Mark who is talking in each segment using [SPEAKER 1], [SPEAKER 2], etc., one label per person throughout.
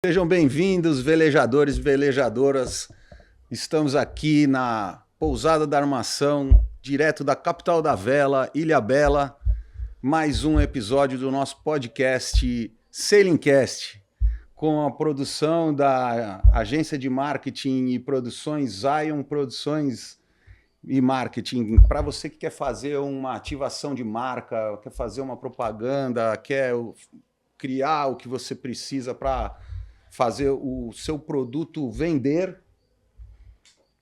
[SPEAKER 1] Sejam bem-vindos, velejadores e velejadoras. Estamos aqui na Pousada da Armação, direto da capital da vela, Ilhabela. Mais um episódio do nosso podcast Sailingcast, com a produção da agência de marketing e produções Zion Produções e Marketing. Para você que quer fazer uma ativação de marca, quer fazer uma propaganda, quer criar o que você precisa para fazer o seu produto vender,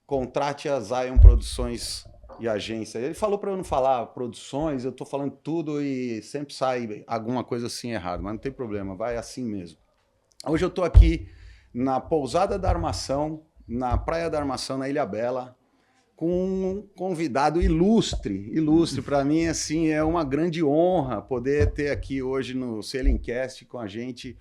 [SPEAKER 1] contrate a Zion Produções e Agência. Ele falou para eu não falar produções, eu estou falando tudo e sempre sai alguma coisa assim errado, mas não tem problema, vai assim mesmo. Hoje eu estou aqui na Pousada da Armação, na Praia da Armação, na Ilhabela, com um convidado ilustre. Para mim, assim, é uma grande honra poder ter aqui hoje no Sailingcast com a gente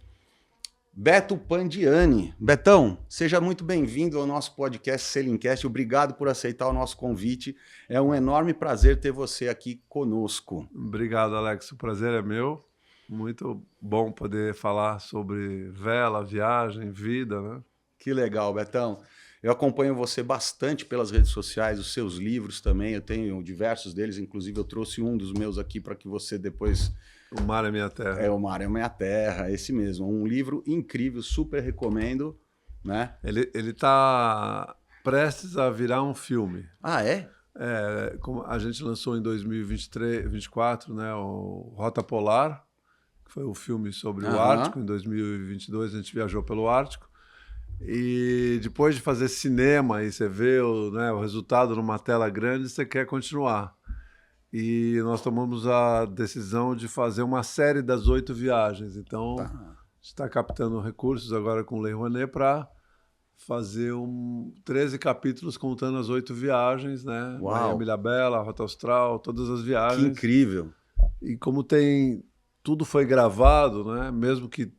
[SPEAKER 1] Beto Pandiani. Betão, seja muito bem-vindo ao nosso podcast Sailingcast. Obrigado por aceitar o nosso convite. É um enorme prazer ter você aqui conosco.
[SPEAKER 2] Obrigado, Alex. O prazer é meu. Muito bom poder falar sobre vela, viagem, vida, né?
[SPEAKER 1] Que legal, Betão. Eu acompanho você bastante pelas redes sociais, os seus livros também. Eu tenho diversos deles, inclusive eu trouxe um dos meus aqui para que você depois...
[SPEAKER 2] O Mar é Minha Terra.
[SPEAKER 1] O Mar é Minha Terra, esse mesmo. Um livro incrível, super recomendo, né?
[SPEAKER 2] Ele está prestes a virar um filme.
[SPEAKER 1] Ah, é?
[SPEAKER 2] Como a gente lançou em 2023, 2024, né, o Rota Polar, que foi o filme sobre o Ártico. Em 2022 a gente viajou pelo Ártico. E depois de fazer cinema e você vê o resultado numa tela grande, você quer continuar. E nós tomamos a decisão de fazer uma série das 8 viagens. Então, a gente está captando recursos agora com o Lei Rouanet para fazer 13 capítulos contando as 8 viagens, né? Miami, Ilhabela, Rota Austral, todas as viagens.
[SPEAKER 1] Que incrível!
[SPEAKER 2] E como tudo foi gravado, né? Mesmo que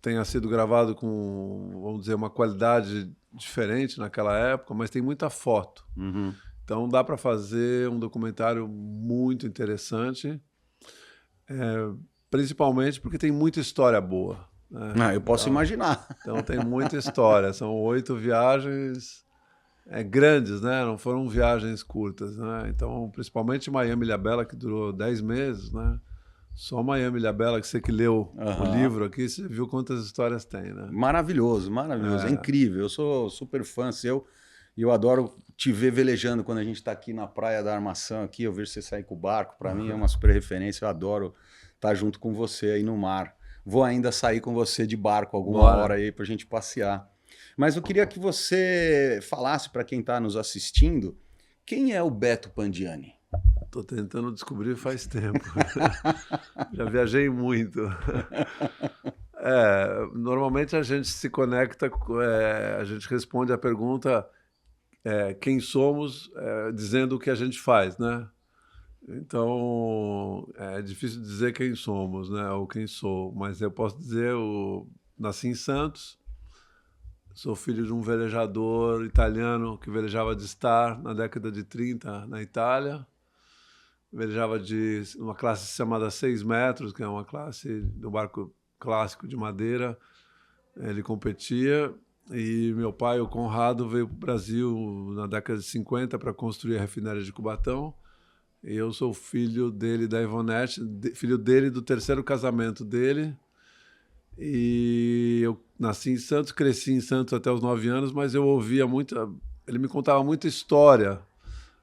[SPEAKER 2] tenha sido gravado com, vamos dizer, uma qualidade diferente naquela época, mas tem muita foto.
[SPEAKER 1] Uhum.
[SPEAKER 2] Então dá para fazer um documentário muito interessante, principalmente porque tem muita história boa, né?
[SPEAKER 1] Eu posso imaginar.
[SPEAKER 2] Então tem muita história, são 8 viagens grandes, né? Não foram viagens curtas, né? Então, principalmente Miami Ilhabela, que durou 10 meses, né? Só Miami Ilhabela, que você que leu o livro aqui, você viu quantas histórias tem, né?
[SPEAKER 1] Maravilhoso, maravilhoso. É incrível. Eu sou super fã seu e eu adoro te ver velejando quando a gente está aqui na Praia da Armação. Aqui, eu vejo você sair com o barco. Para mim é uma super referência. Eu adoro estar junto com você aí no mar. Vou ainda sair com você de barco alguma hora aí para a gente passear. Mas eu queria que você falasse para quem está nos assistindo, quem é o Beto Pandiani?
[SPEAKER 2] Estou tentando descobrir faz tempo. Já viajei muito. Normalmente a gente se conecta, a gente responde a pergunta quem somos, dizendo o que a gente faz, né? Então, é difícil dizer quem somos, né? Ou quem sou, mas eu posso dizer, nasci em Santos, sou filho de um velejador italiano que velejava de Star na década de 30 na Itália. Velejava de uma classe chamada 6 metros, que é uma classe do barco clássico de madeira. Ele competia e meu pai, o Conrado, veio para o Brasil na década de 50 para construir a refinaria de Cubatão. E eu sou filho dele, da Ivonete, filho dele do 3º casamento dele. E eu nasci em Santos, cresci em Santos até os 9 anos, mas eu ouvia ele me contava muita história,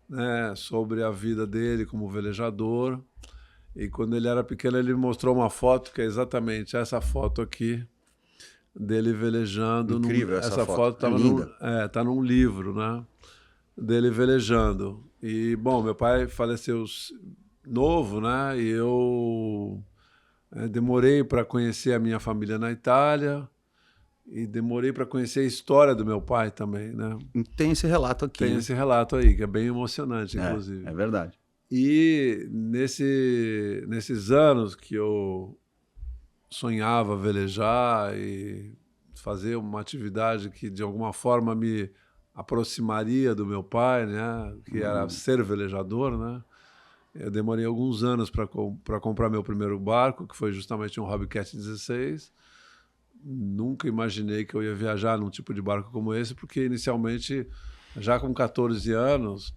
[SPEAKER 2] né, sobre a vida dele como velejador. E quando ele era pequeno, ele me mostrou uma foto, que é exatamente essa foto aqui, dele velejando.
[SPEAKER 1] Incrível essa foto.
[SPEAKER 2] Tá tá num livro, né, dele velejando. E, bom, meu pai faleceu novo, né, e eu demorei para conhecer a minha família na Itália. E demorei para conhecer a história do meu pai também, né?
[SPEAKER 1] Tem esse relato aqui.
[SPEAKER 2] Tem esse relato aí, que é bem emocionante, inclusive.
[SPEAKER 1] É verdade.
[SPEAKER 2] E nesses anos que eu sonhava velejar e fazer uma atividade que, de alguma forma, me aproximaria do meu pai, né? Que era ser velejador, né? Eu demorei alguns anos para comprar meu primeiro barco, que foi justamente um Hobbycat 16. nunca imaginei que eu ia viajar num tipo de barco como esse, porque inicialmente, já com 14 anos,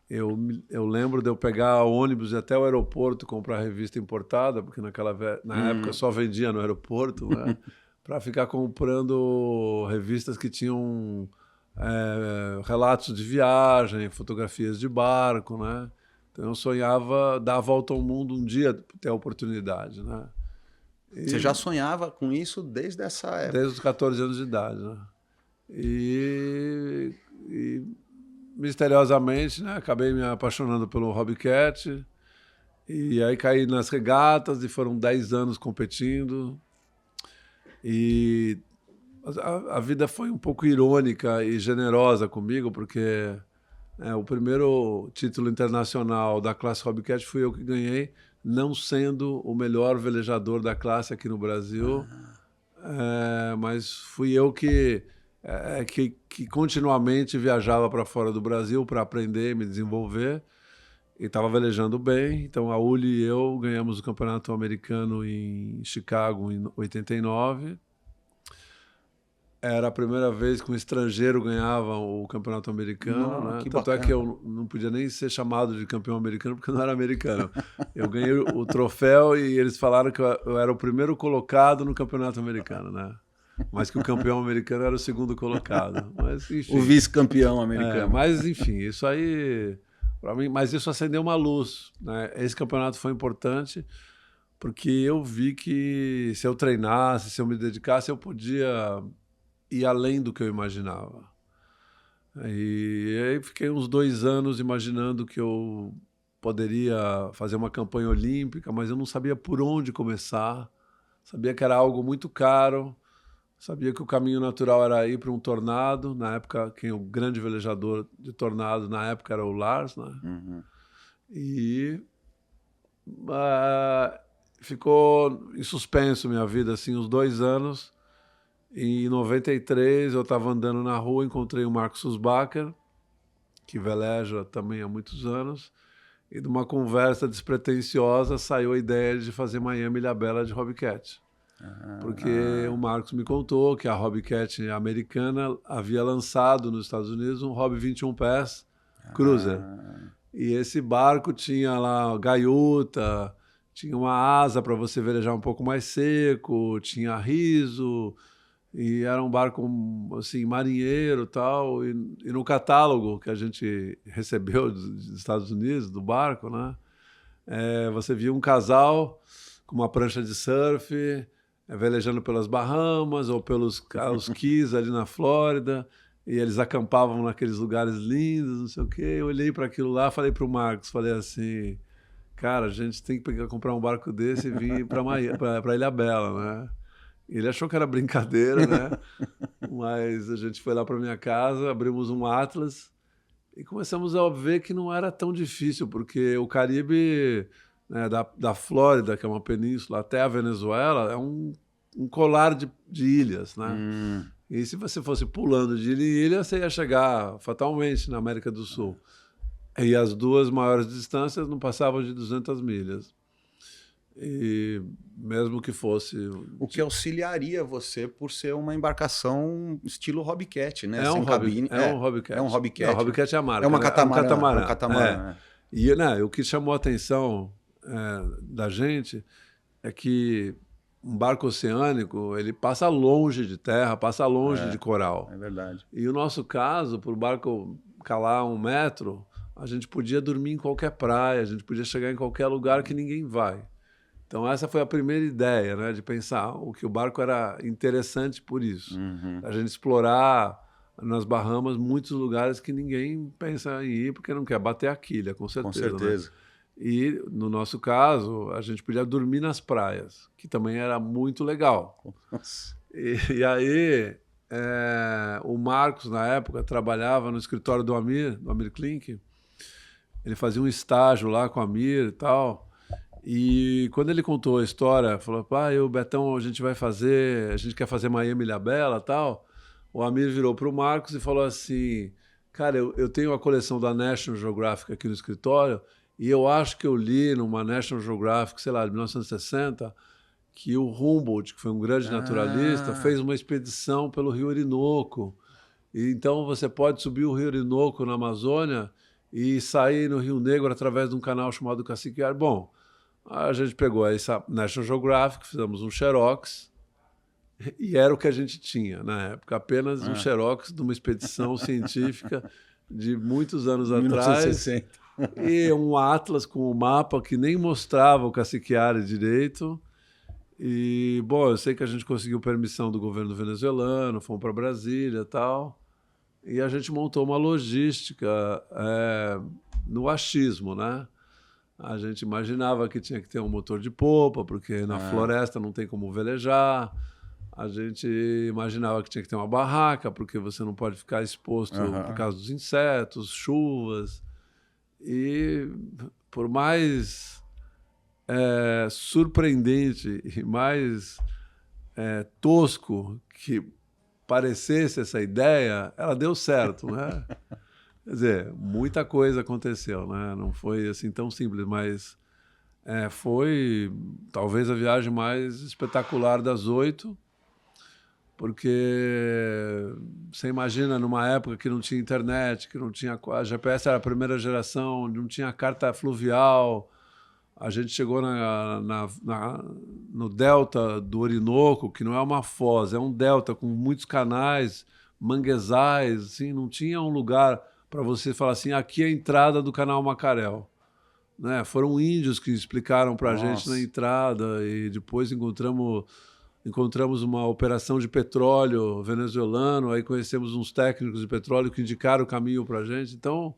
[SPEAKER 2] eu lembro de eu pegar ônibus e até o aeroporto comprar revista importada, porque na época só vendia no aeroporto, né? Para ficar comprando revistas que tinham relatos de viagem, fotografias de barco, né? Então eu sonhava dar a volta ao mundo um dia, ter a oportunidade, né?
[SPEAKER 1] Você já sonhava com isso desde essa época?
[SPEAKER 2] Desde os 14 anos de idade, né? E misteriosamente, né, acabei me apaixonando pelo Hobby Cat, e aí caí nas regatas e foram 10 anos competindo. E a vida foi um pouco irônica e generosa comigo, porque o primeiro título internacional da classe Hobby Cat fui eu que ganhei, não sendo o melhor velejador da classe aqui no Brasil, mas fui eu que continuamente viajava para fora do Brasil para aprender, me desenvolver, e estava velejando bem. Então a Uli e eu ganhamos o campeonato americano em Chicago em 89. Era a primeira vez que um estrangeiro ganhava o campeonato americano, né? Tanto
[SPEAKER 1] bacana.
[SPEAKER 2] é que eu não podia nem ser chamado de campeão americano, porque eu não era americano. Eu ganhei o troféu e eles falaram que eu era o primeiro colocado no campeonato americano, né? Mas que o campeão americano era o segundo colocado. Mas, enfim,
[SPEAKER 1] o vice-campeão americano.
[SPEAKER 2] Mas, enfim, isso aí, para mim, mas isso acendeu uma luz, né? Esse campeonato foi importante, porque eu vi que se eu treinasse, se eu me dedicasse, eu podia ir além do que eu imaginava. E aí fiquei uns 2 anos imaginando que eu poderia fazer uma campanha olímpica, mas eu não sabia por onde começar. Sabia que era algo muito caro. Sabia que o caminho natural era ir para um tornado. Na época, o grande velejador de tornado na época era o Lars, né? E ficou em suspenso minha vida, assim, uns 2 anos. Em 93, eu estava andando na rua, encontrei o Marcos Susbacher, que veleja também há muitos anos, e de uma conversa despretensiosa saiu a ideia de fazer Miami Ilha Bela de Hobby Cat. Porque o Marcos me contou que a Hobby Cat americana havia lançado nos Estados Unidos um Hobby 21 pés Cruiser. E esse barco tinha lá gaiuta, tinha uma asa para você velejar um pouco mais seco, tinha riso, e era um barco assim, marinheiro e tal. E no catálogo que a gente recebeu dos Estados Unidos, do barco, né, você via um casal com uma prancha de surf, velejando pelas Bahamas ou pelos Keys ali na Flórida, e eles acampavam naqueles lugares lindos, não sei o quê. Eu olhei para aquilo lá, falei para o Marcos, falei assim, cara, a gente tem que comprar um barco desse e vir para Ilha Bela, né? Ele achou que era brincadeira, né? Mas a gente foi lá para minha casa, abrimos um Atlas e começamos a ver que não era tão difícil, porque o Caribe, né, da Flórida, que é uma península, até a Venezuela, é um colar de ilhas, né? E se você fosse pulando de ilha em ilha, você ia chegar fatalmente na América do Sul. E as 2 maiores distâncias não passavam de 200 milhas. E mesmo que fosse...
[SPEAKER 1] O que auxiliaria você por ser uma embarcação estilo Hobby Cat, né?
[SPEAKER 2] É um
[SPEAKER 1] cabine.
[SPEAKER 2] Hobby Cat.
[SPEAKER 1] É um Hobby Cat.
[SPEAKER 2] Não, Hobby Cat é a marca.
[SPEAKER 1] É uma catamarã.
[SPEAKER 2] É
[SPEAKER 1] um catamarã.
[SPEAKER 2] E o que chamou a atenção da gente é que um barco oceânico, ele passa longe de terra, passa longe de coral.
[SPEAKER 1] É verdade.
[SPEAKER 2] E o nosso caso, para o barco calar 1 metro, a gente podia dormir em qualquer praia, a gente podia chegar em qualquer lugar que ninguém vai. Então essa foi a primeira ideia, né, de pensar que o barco era interessante por isso. A gente explorar nas Bahamas muitos lugares que ninguém pensa em ir porque não quer bater a quilha, com certeza.
[SPEAKER 1] Com certeza.
[SPEAKER 2] Né? E no nosso caso, a gente podia dormir nas praias, que também era muito legal. E aí o Marcos, na época, trabalhava no escritório do Amir Klink. Ele fazia um estágio lá com o Amir e tal. E quando ele contou a história, falou, pai, o Betão, a gente quer fazer Miami Ilha Bela e tal. O Amir virou para o Marcos e falou assim, cara, eu tenho a coleção da National Geographic aqui no escritório e eu acho que eu li numa National Geographic, sei lá, de 1960, que o Humboldt, que foi um grande naturalista, fez uma expedição pelo Rio Orinoco. E então você pode subir o Rio Orinoco na Amazônia e sair no Rio Negro através de um canal chamado Caciquiara. Bom, a gente pegou essa National Geographic, fizemos um xerox, e era o que a gente tinha na época, apenas um xerox de uma expedição científica de muitos anos 1960. Atrás, e um atlas com um mapa que nem mostrava o Caciquiare direito. E, bom, eu sei que a gente conseguiu permissão do governo venezuelano, fomos para Brasília e tal, e a gente montou uma logística no achismo, né? A gente imaginava que tinha que ter um motor de popa, porque na floresta não tem como velejar. A gente imaginava que tinha que ter uma barraca, porque você não pode ficar exposto por causa dos insetos, chuvas. E por mais surpreendente e mais tosco que parecesse essa ideia, ela deu certo, né? Quer dizer, muita coisa aconteceu, né? Não foi assim tão simples, mas foi talvez a viagem mais espetacular das 8, porque você imagina numa época que não tinha internet, que não tinha... A GPS era a primeira geração, não tinha carta fluvial. A gente chegou no delta do Orinoco, que não é uma foz, é um delta com muitos canais, manguezais, assim, não tinha um lugar para você falar assim, aqui é a entrada do canal Macarel. Né? Foram índios que explicaram para a gente na entrada, e depois encontramos uma operação de petróleo venezuelano, aí conhecemos uns técnicos de petróleo que indicaram o caminho para a gente. Então,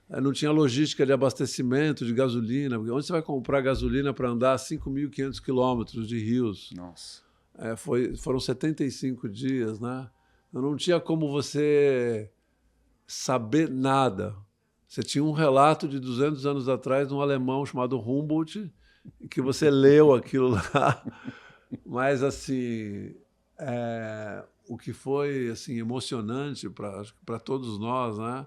[SPEAKER 2] não tinha logística de abastecimento de gasolina. Onde você vai comprar gasolina para andar 5.500 quilômetros de rios?
[SPEAKER 1] Nossa.
[SPEAKER 2] Foram 75 dias, né? Eu não tinha como você saber nada. Você tinha um relato de 200 anos atrás de um alemão chamado Humboldt, que você leu aquilo lá. Mas, assim, o que foi assim, emocionante para todos nós, né?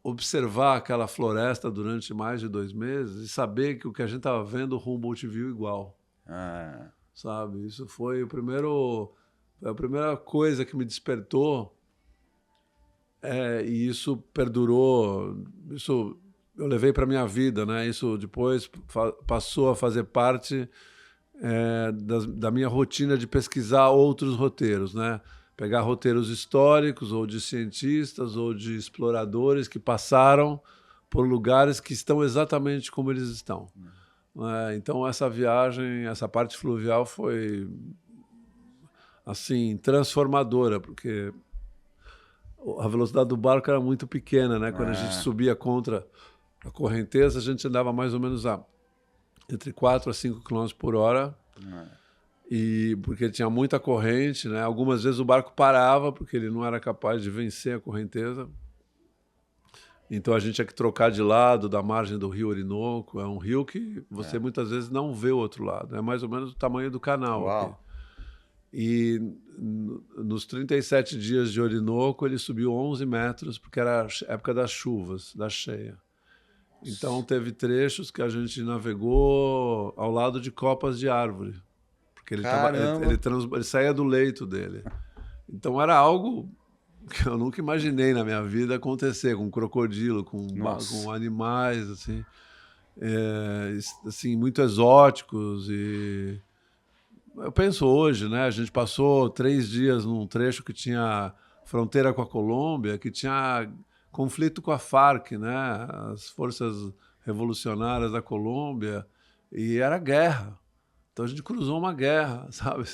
[SPEAKER 2] Observar aquela floresta durante mais de 2 meses e saber que o que a gente estava vendo, o Humboldt viu igual. Sabe? Isso foi a primeira coisa que me despertou, e isso perdurou, isso eu levei para a minha vida, né? Isso depois passou a fazer parte da minha rotina de pesquisar outros roteiros, né? Pegar roteiros históricos, ou de cientistas, ou de exploradores que passaram por lugares que estão exatamente como eles estão. Então, essa viagem, essa parte fluvial foi, assim, transformadora, porque a velocidade do barco era muito pequena, né? Quando a gente subia contra a correnteza, a gente andava mais ou menos entre 4 a 5 km por hora. E porque tinha muita corrente, né? Algumas vezes o barco parava porque ele não era capaz de vencer a correnteza. Então a gente tinha que trocar de lado da margem do Rio Orinoco. É um rio que você muitas vezes não vê o outro lado. É mais ou menos o tamanho do canal. Aqui. E nos 37 dias de Orinoco ele subiu 11 metros porque era a época das chuvas, da cheia. Então teve trechos que a gente navegou ao lado de copas de árvore. Porque ele saía do leito dele. Então era algo que eu nunca imaginei na minha vida acontecer, com crocodilo, com animais assim, muito exóticos. E eu penso hoje, né? A gente passou 3 dias num trecho que tinha fronteira com a Colômbia, que tinha conflito com a Farc, né? As forças revolucionárias da Colômbia, e era guerra. Então a gente cruzou uma guerra, sabe?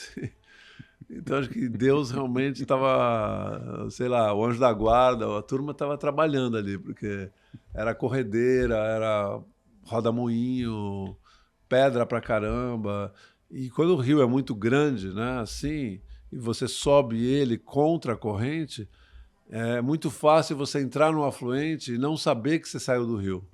[SPEAKER 2] Então acho que Deus realmente estava, sei lá, o anjo da guarda, a turma estava trabalhando ali, porque era corredeira, era roda-moinho, pedra pra caramba. E quando o rio é muito grande, né, assim, e você sobe ele contra a corrente, é muito fácil você entrar no afluente e não saber que você saiu do rio.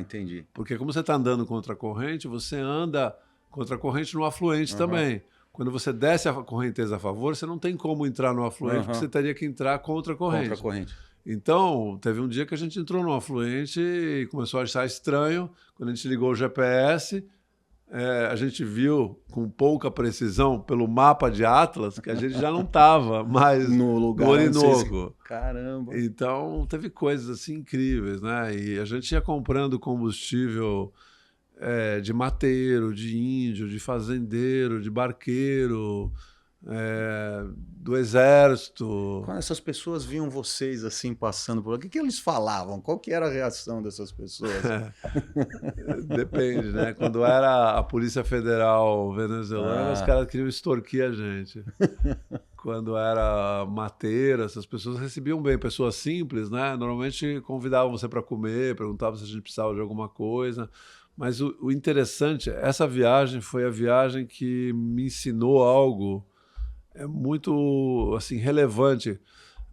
[SPEAKER 1] Entendi.
[SPEAKER 2] Porque como você está andando contra a corrente, você anda contra a corrente no afluente também. Quando você desce a correnteza a favor, você não tem como entrar no afluente, porque você teria que entrar contra a corrente.
[SPEAKER 1] Contra a corrente.
[SPEAKER 2] Então, teve um dia que a gente entrou no afluente e começou a achar estranho. Quando a gente ligou o GPS, a gente viu com pouca precisão pelo mapa de Atlas que a gente já não estava mais
[SPEAKER 1] no lugar
[SPEAKER 2] no Orinoco.
[SPEAKER 1] Caramba!
[SPEAKER 2] Então teve coisas assim incríveis, né? E a gente ia comprando combustível de mateiro, de índio, de fazendeiro, de barqueiro, do exército.
[SPEAKER 1] Quando essas pessoas viam vocês assim passando por lá, o que eles falavam? Qual que era a reação dessas pessoas?
[SPEAKER 2] Depende, né? Quando era a Polícia Federal venezuelana, os caras queriam extorquir a gente. Quando era mateiro, essas pessoas recebiam bem. Pessoas simples, né? Normalmente convidavam você para comer, perguntavam se a gente precisava de alguma coisa. Mas o interessante, essa viagem foi a viagem que me ensinou algo muito assim, relevante.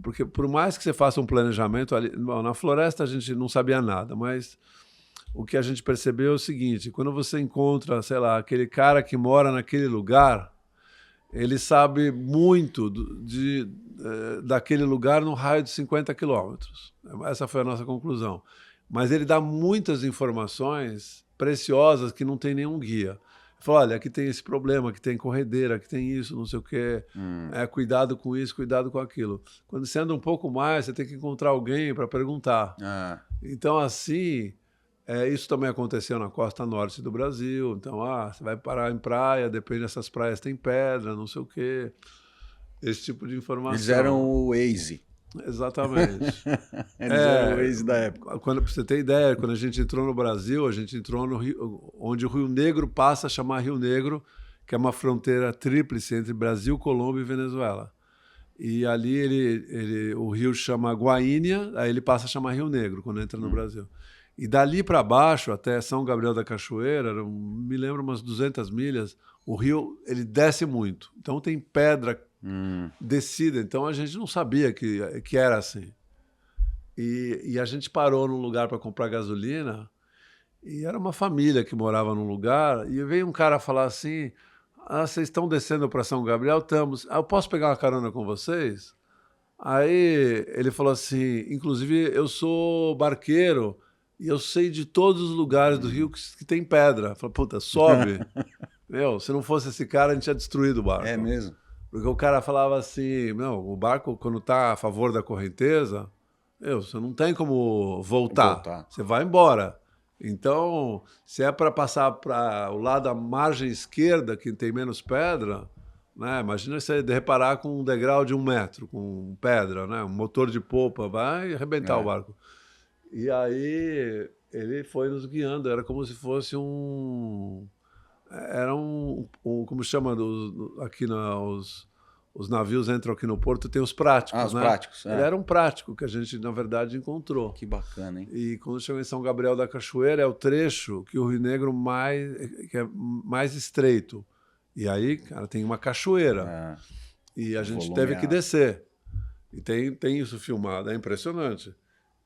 [SPEAKER 2] Porque por mais que você faça um planejamento, ali, bom, na floresta a gente não sabia nada, mas o que a gente percebeu é o seguinte, quando você encontra, sei lá, aquele cara que mora naquele lugar, ele sabe muito daquele lugar no raio de 50 quilômetros. Essa foi a nossa conclusão. Mas ele dá muitas informações preciosas que não tem nenhum guia. Ele falou, olha, aqui tem esse problema, aqui tem corredeira, aqui tem isso, não sei o quê. Cuidado com isso, cuidado com aquilo. Quando você anda um pouco mais, você tem que encontrar alguém para perguntar. Então, assim, isso também aconteceu na costa norte do Brasil. Então, você vai parar em praia, depende dessas praias tem pedra, não sei o quê. Esse tipo de informação.
[SPEAKER 1] Eles eram o Waze.
[SPEAKER 2] Exatamente.
[SPEAKER 1] Eles eram o Waze da época.
[SPEAKER 2] Para você ter ideia, quando a gente entrou no Brasil, a gente entrou no Rio, onde o Rio Negro passa a chamar Rio Negro, que é uma fronteira tríplice entre Brasil, Colômbia e Venezuela. E ali o rio chama Guaínia, aí ele passa a chamar Rio Negro quando entra no Brasil. E dali para baixo, até São Gabriel da Cachoeira, me lembro umas 200 milhas, o rio ele desce muito. Então tem pedra descida, então a gente não sabia que era assim. E a gente parou num lugar para comprar gasolina e era uma família que morava num lugar e veio um cara falar assim, vocês estão descendo para São Gabriel? Estamos. Eu posso pegar uma carona com vocês? Aí ele falou assim, inclusive eu sou barqueiro e eu sei de todos os lugares do rio que tem pedra. Eu falei, puta, sobe. Se não fosse esse cara, a gente tinha destruído o barco.
[SPEAKER 1] É mesmo?
[SPEAKER 2] Porque o cara falava assim, não, o barco, quando está a favor da correnteza, você não tem como voltar. Você vai embora. Então, se é para passar para o lado da margem esquerda, que tem menos pedra, né? Imagina você reparar com um degrau de 1 metro, com pedra, né? Um motor de popa, vai arrebentar o barco. E aí ele foi nos guiando, era como se fosse era como chama aqui os navios entram aqui no porto, tem os práticos,
[SPEAKER 1] os
[SPEAKER 2] né?
[SPEAKER 1] práticos.
[SPEAKER 2] Ele era um prático que a gente, na verdade, encontrou.
[SPEAKER 1] Que bacana, hein?
[SPEAKER 2] E quando chegou em São Gabriel da Cachoeira, é o trecho que o Rio Negro que é mais estreito. E aí, cara, tem uma cachoeira. E a gente teve que descer. E tem isso filmado, é impressionante.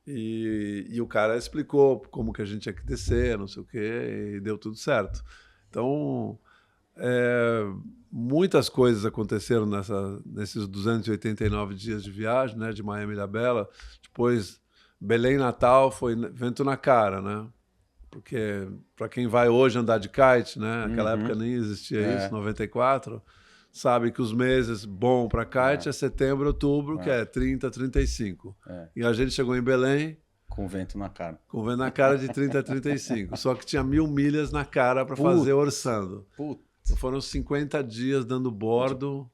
[SPEAKER 2] E o cara explicou como que a gente tinha que descer, não sei o quê, e deu tudo certo. Então, muitas coisas aconteceram nesses 289 dias de viagem, né, de Miami e Ilhabela. Depois, Belém Natal foi vento na cara, né? Porque para quem vai hoje andar de kite, né, naquela época nem existia isso, 94, sabe que os meses bom para kite é setembro, outubro, que é 30, 35. E a gente chegou em Belém
[SPEAKER 1] com vento na cara.
[SPEAKER 2] Com vento na cara de 30 a 35. Só que tinha 1000 milhas na cara para fazer orçando. Então foram 50 dias dando bordo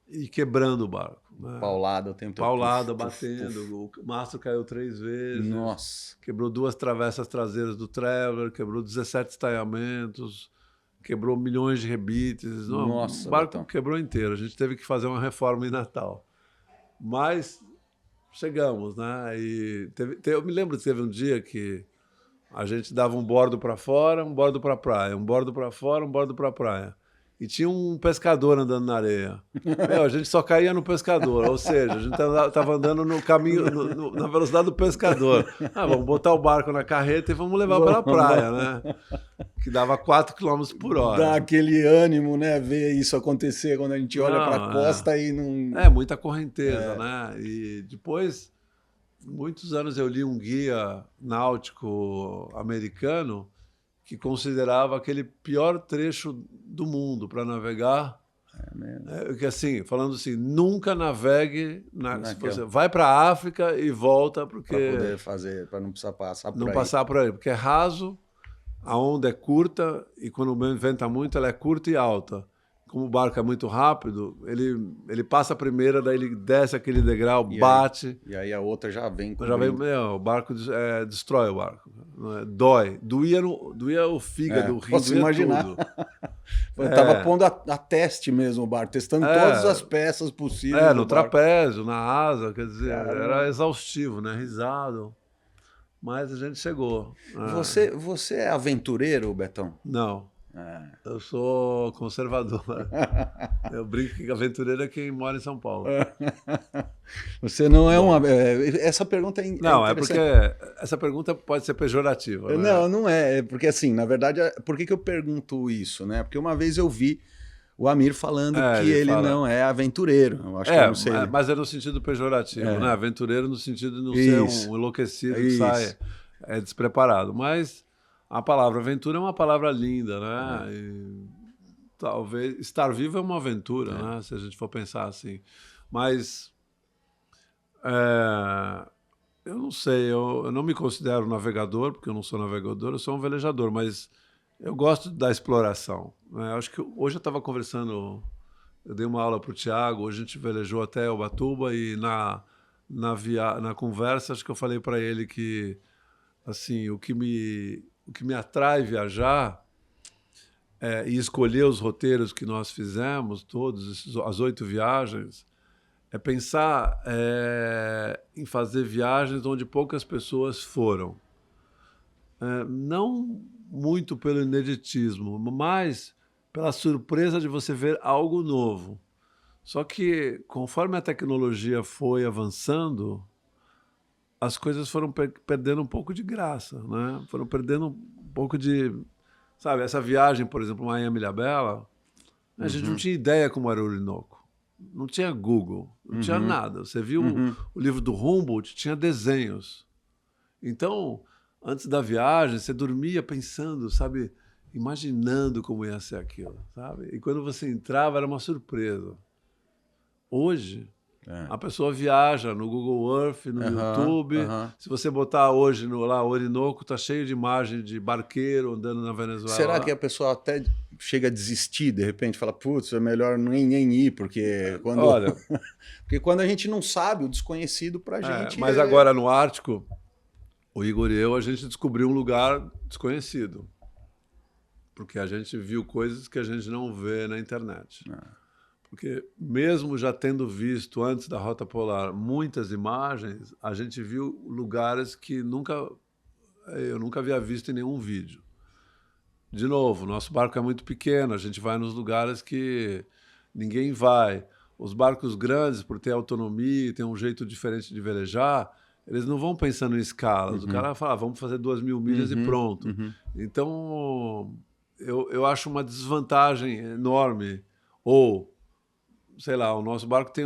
[SPEAKER 2] e quebrando o barco. Né?
[SPEAKER 1] Paulada o tempo todo.
[SPEAKER 2] Paulada, batendo. O mastro caiu 3 vezes.
[SPEAKER 1] Nossa.
[SPEAKER 2] Quebrou 2 travessas traseiras do Traveler, quebrou 17 estaiamentos, quebrou milhões de rebites.
[SPEAKER 1] Nossa,
[SPEAKER 2] o barco
[SPEAKER 1] Betão.
[SPEAKER 2] quebrou inteiro. A gente teve que fazer uma reforma em Natal. Mas chegamos, né? E eu me lembro que teve um dia que a gente dava um bordo para fora, um bordo para praia, um bordo para fora, um bordo para praia. E tinha um pescador andando na areia. A gente só caía no pescador, ou seja, a gente estava andando no caminho, na velocidade do pescador. Vamos botar o barco na carreta e vamos levar para a praia, né? Que dava 4 km por hora.
[SPEAKER 1] Dá aquele ânimo, né? Ver isso acontecer quando a gente olha para a costa e não...
[SPEAKER 2] muita correnteza, né? E depois, muitos anos eu li um guia náutico americano que considerava aquele pior trecho do mundo para navegar.
[SPEAKER 1] É mesmo.
[SPEAKER 2] Que assim, falando assim, nunca navegue, se você vai para a África e volta, porque
[SPEAKER 1] Para poder fazer, para não precisar passar por
[SPEAKER 2] não
[SPEAKER 1] aí.
[SPEAKER 2] passar por aí, porque é raso, a onda é curta e quando o venta muito, ela é curta e alta. Como o barco é muito rápido, ele passa a primeira, daí ele desce aquele degrau, bate.
[SPEAKER 1] E aí a outra já vem com
[SPEAKER 2] o barco destrói o barco. Dói. Doía o fígado, o rim,
[SPEAKER 1] posso
[SPEAKER 2] doía
[SPEAKER 1] imaginar.
[SPEAKER 2] tudo.
[SPEAKER 1] Eu tava pondo a teste mesmo o barco, testando todas as peças possíveis.
[SPEAKER 2] No
[SPEAKER 1] barco.
[SPEAKER 2] Trapézio, na asa, quer dizer, era exaustivo, né? Risado. Mas a gente chegou.
[SPEAKER 1] Você é aventureiro, Betão?
[SPEAKER 2] Não. Eu sou conservador. Eu brinco que aventureiro é quem mora em São Paulo.
[SPEAKER 1] Você não é uma... Essa pergunta é
[SPEAKER 2] Não, é porque essa pergunta pode ser pejorativa.
[SPEAKER 1] Não, não é. É porque, assim, na verdade, por que eu pergunto isso, né? Porque uma vez eu vi o Amir falando que ele não é aventureiro. Eu acho que eu não sei.
[SPEAKER 2] Mas é no sentido pejorativo, né? Aventureiro no sentido de não ser um enlouquecido que sai despreparado. Mas a palavra aventura é uma palavra linda, né? E talvez estar vivo é uma aventura, né? Se a gente for pensar assim. Mas eu não sei, eu não me considero navegador, porque eu não sou navegador, eu sou um velejador, mas eu gosto da exploração, né? Acho que hoje eu estava conversando, eu dei uma aula para o Thiago, hoje a gente velejou até Ubatuba e na conversa acho que eu falei para ele que assim, o que me atrai viajar e escolher os roteiros que nós fizemos, as 8 viagens, é pensar em fazer viagens onde poucas pessoas foram. Não muito pelo ineditismo, mas pela surpresa de você ver algo novo. Só que, conforme a tecnologia foi avançando, as coisas foram perdendo um pouco de graça, né? Foram perdendo um pouco de... Sabe, essa viagem, por exemplo, Miami-Ilhabela, a gente não tinha ideia como era o Orinoco. Não tinha Google, não tinha nada. Você viu o livro do Humboldt, tinha desenhos. Então, antes da viagem, você dormia pensando, sabe, imaginando como ia ser aquilo, sabe? E quando você entrava, era uma surpresa. Hoje, a pessoa viaja no Google Earth, no YouTube. Se você botar hoje lá Orinoco, tá cheio de imagem de barqueiro andando na Venezuela.
[SPEAKER 1] Será que a pessoa até chega a desistir, de repente, fala, putz, é melhor nem ir, porque quando...
[SPEAKER 2] Olha,
[SPEAKER 1] porque quando a gente não sabe, o desconhecido pra gente...
[SPEAKER 2] Mas agora no Ártico, o Igor e eu, a gente descobriu um lugar desconhecido. Porque a gente viu coisas que a gente não vê na internet. Porque mesmo já tendo visto, antes da Rota Polar, muitas imagens, a gente viu lugares que eu nunca havia visto em nenhum vídeo. De novo, nosso barco é muito pequeno, a gente vai nos lugares que ninguém vai. Os barcos grandes, por ter autonomia e ter um jeito diferente de velejar, eles não vão pensando em escalas. O cara fala, vamos fazer 2.000 milhas e pronto. Então, eu acho uma desvantagem enorme. Ou, sei lá, o nosso barco tem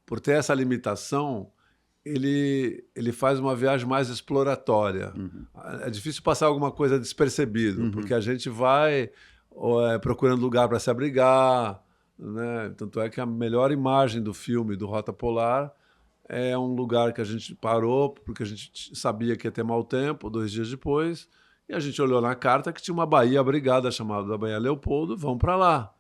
[SPEAKER 2] por ter essa limitação, ele faz uma viagem mais exploratória. É difícil passar alguma coisa despercebido, porque a gente vai procurando lugar para se abrigar, né? Tanto é que a melhor imagem do filme do Rota Polar é um lugar que a gente parou, porque a gente sabia que ia ter mau tempo, 2 dias depois, e a gente olhou na carta que tinha uma baía abrigada chamada da Baía Leopoldo, vamos para lá.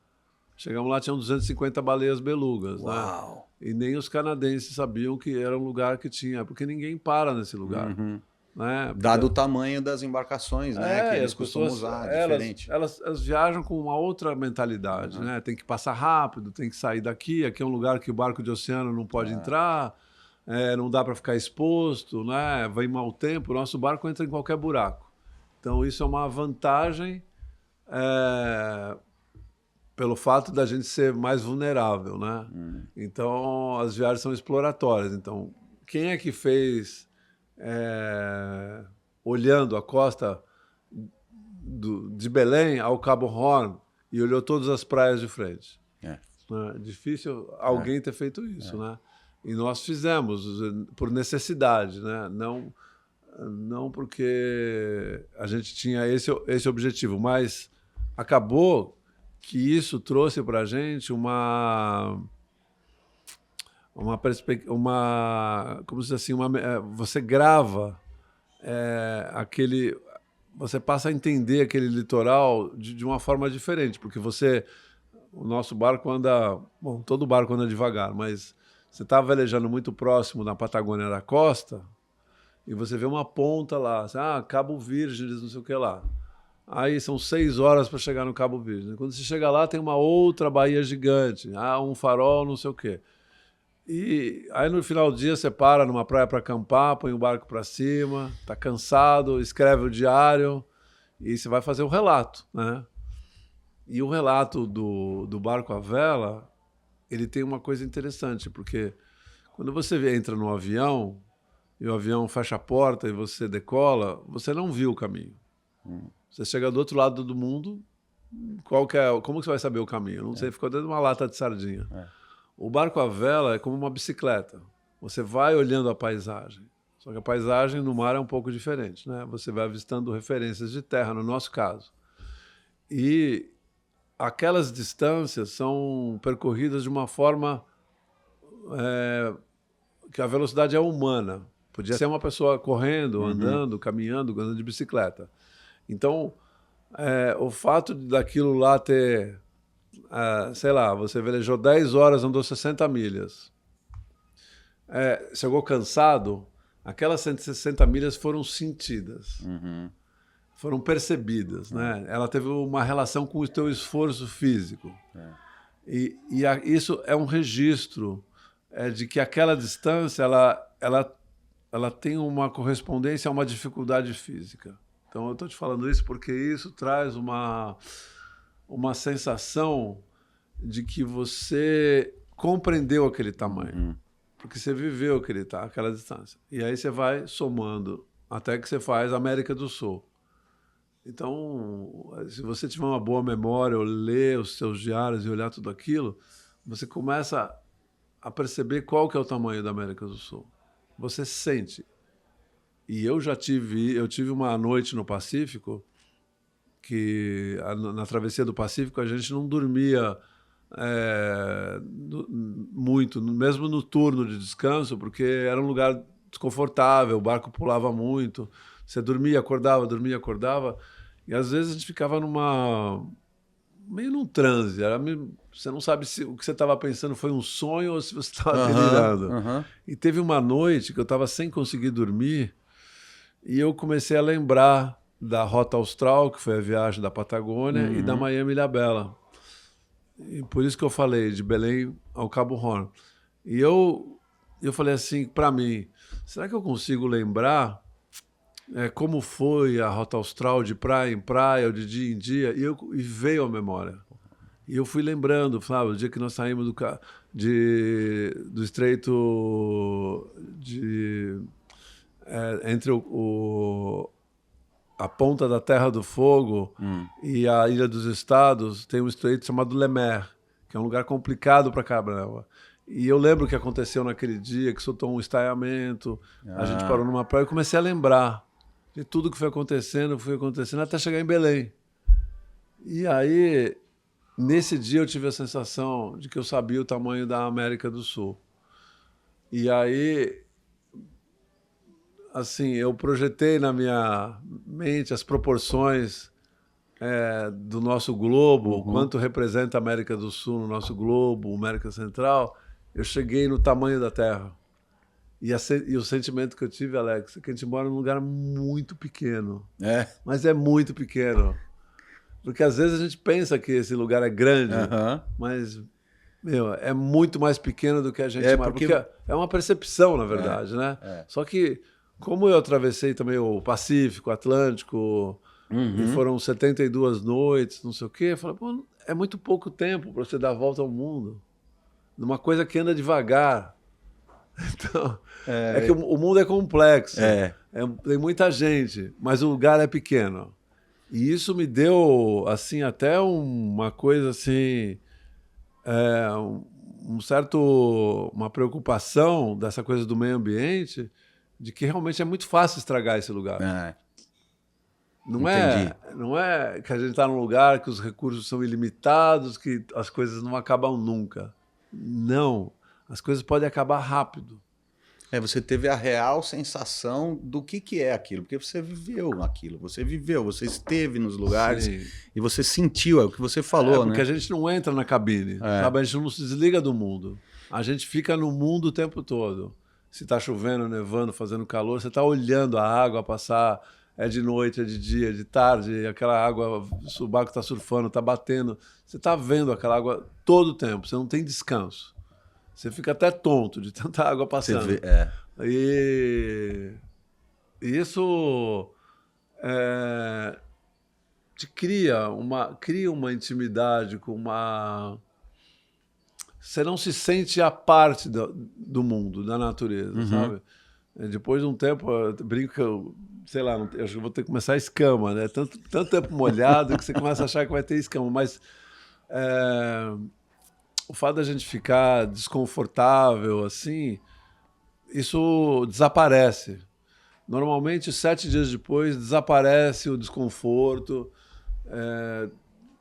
[SPEAKER 2] Chegamos lá, tinham 250 baleias belugas. Uau. Né? E nem os canadenses sabiam que era um lugar que tinha, porque ninguém para nesse lugar. Né?
[SPEAKER 1] Dado o tamanho das embarcações, né? Que eles costumam usar, diferente.
[SPEAKER 2] Elas viajam com uma outra mentalidade, né? Tem que passar rápido, tem que sair daqui. Aqui é um lugar que o barco de oceano não pode entrar, não dá para ficar exposto, né? Vai mau tempo, o nosso barco entra em qualquer buraco. Então isso é uma vantagem pelo fato da gente ser mais vulnerável, né? Então as viagens são exploratórias. Então quem é que fez olhando a costa de Belém ao Cabo Horn e olhou todas as praias de frente? É difícil alguém ter feito isso, né? E nós fizemos por necessidade, né? Não não porque a gente tinha esse objetivo, mas acabou que isso trouxe para a gente como se diz assim, você grava você passa a entender aquele litoral de uma forma diferente, porque o nosso barco anda, bom, todo barco anda devagar, mas você está velejando muito próximo da Patagônia da costa e você vê uma ponta lá, Cabo Virgem, não sei o que lá. Aí são 6 horas para chegar no Cabo Virgem. Quando você chega lá, tem uma outra baía gigante, um farol, não sei o quê. E aí no final do dia você para numa praia para acampar, põe o barco para cima, tá cansado, escreve o diário e você vai fazer o relato, né? E o relato do barco à vela, ele tem uma coisa interessante, porque quando você entra no avião e o avião fecha a porta e você decola, você não viu o caminho. Você chega do outro lado do mundo, como que você vai saber o caminho? Não sei, ficou dentro de uma lata de sardinha. O barco à vela é como uma bicicleta. Você vai olhando a paisagem. Só que a paisagem no mar é um pouco diferente, né? Você vai avistando referências de terra, no nosso caso. E aquelas distâncias são percorridas de uma forma que a velocidade é humana. Podia ser uma pessoa correndo, andando, caminhando, andando de bicicleta. Então, o fato daquilo lá ter... sei lá, você velejou 10 horas, andou 60 milhas. Chegou cansado, aquelas 160 milhas foram sentidas, foram percebidas, né? Ela teve uma relação com o teu esforço físico. Isso é um registro de que aquela distância ela tem uma correspondência a uma dificuldade física. Então, eu estou te falando isso porque isso traz uma sensação de que você compreendeu aquele tamanho, porque você viveu aquela distância. E aí você vai somando até que você faz América do Sul. Então, se você tiver uma boa memória, ou ler os seus diários e olhar tudo aquilo, você começa a perceber qual que é o tamanho da América do Sul. Você sente. E eu tive uma noite no Pacífico que na travessia do Pacífico a gente não dormia muito, mesmo no turno de descanso, porque era um lugar desconfortável, o barco pulava muito, você dormia, acordava, e às vezes a gente ficava meio num transe, você não sabe se o que você estava pensando foi um sonho ou se você estava delirando. E teve uma noite que eu estava sem conseguir dormir e eu comecei a lembrar da Rota Austral, que foi a viagem da Patagônia, e da Miami-Ilhabela. E por isso que eu falei de Belém ao Cabo Horn. E eu falei assim, para mim, será que eu consigo lembrar como foi a Rota Austral de praia em praia, ou de dia em dia? E veio a memória. E eu fui lembrando, Flávio, o dia que nós saímos do estreito entre a ponta da Terra do Fogo e a Ilha dos Estados, tem um estreito chamado Le Maire, que é um lugar complicado para caramba. E eu lembro o que aconteceu naquele dia, que soltou um estaiamento, a gente parou numa praia e comecei a lembrar de tudo que foi acontecendo, até chegar em Belém. E aí, nesse dia eu tive a sensação de que eu sabia o tamanho da América do Sul. E aí, assim, eu projetei na minha mente as proporções do nosso globo, quanto representa a América do Sul no nosso globo, América Central. Eu cheguei no tamanho da Terra. E o sentimento que eu tive, Alex, é que a gente mora num lugar muito pequeno. Mas é muito pequeno. Porque às vezes a gente pensa que esse lugar é grande, mas é muito mais pequeno do que a gente mora. Porque é uma percepção, na verdade, né? Só que, como eu atravessei também o Pacífico, o Atlântico, e foram 72 noites, não sei o quê, eu falei, pô, é muito pouco tempo para você dar a volta ao mundo. Numa coisa que anda devagar. Então, que o mundo é complexo. Tem muita gente, mas o lugar é pequeno. E isso me deu, assim, até uma coisa assim, uma preocupação dessa coisa do meio ambiente, de que realmente é muito fácil estragar esse lugar. Não é que a gente está num lugar que os recursos são ilimitados, que as coisas não acabam nunca. Não. As coisas podem acabar rápido.
[SPEAKER 1] Você teve a real sensação do que é aquilo, porque você viveu aquilo, você esteve nos lugares. Sim. E você sentiu, é o que você falou,
[SPEAKER 2] porque a gente não entra na cabine, sabe? A gente não se desliga do mundo. A gente fica no mundo o tempo todo. Se está chovendo, nevando, fazendo calor, você está olhando a água passar. É de noite, é de dia, é de tarde, aquela água, o barco está surfando, está batendo. Você está vendo aquela água todo o tempo, você não tem descanso. Você fica até tonto de tanta água passando.
[SPEAKER 1] Você vê,
[SPEAKER 2] E isso te cria uma intimidade com uma... Você não se sente a parte do mundo, da natureza, sabe? Depois de um tempo, eu brinco que eu, sei lá, eu acho que vou ter que começar a escama, né? Tanto tempo molhado que você começa a achar que vai ter escama. Mas o fato da gente ficar desconfortável, assim, isso desaparece. Normalmente, 7 dias depois, desaparece o desconforto.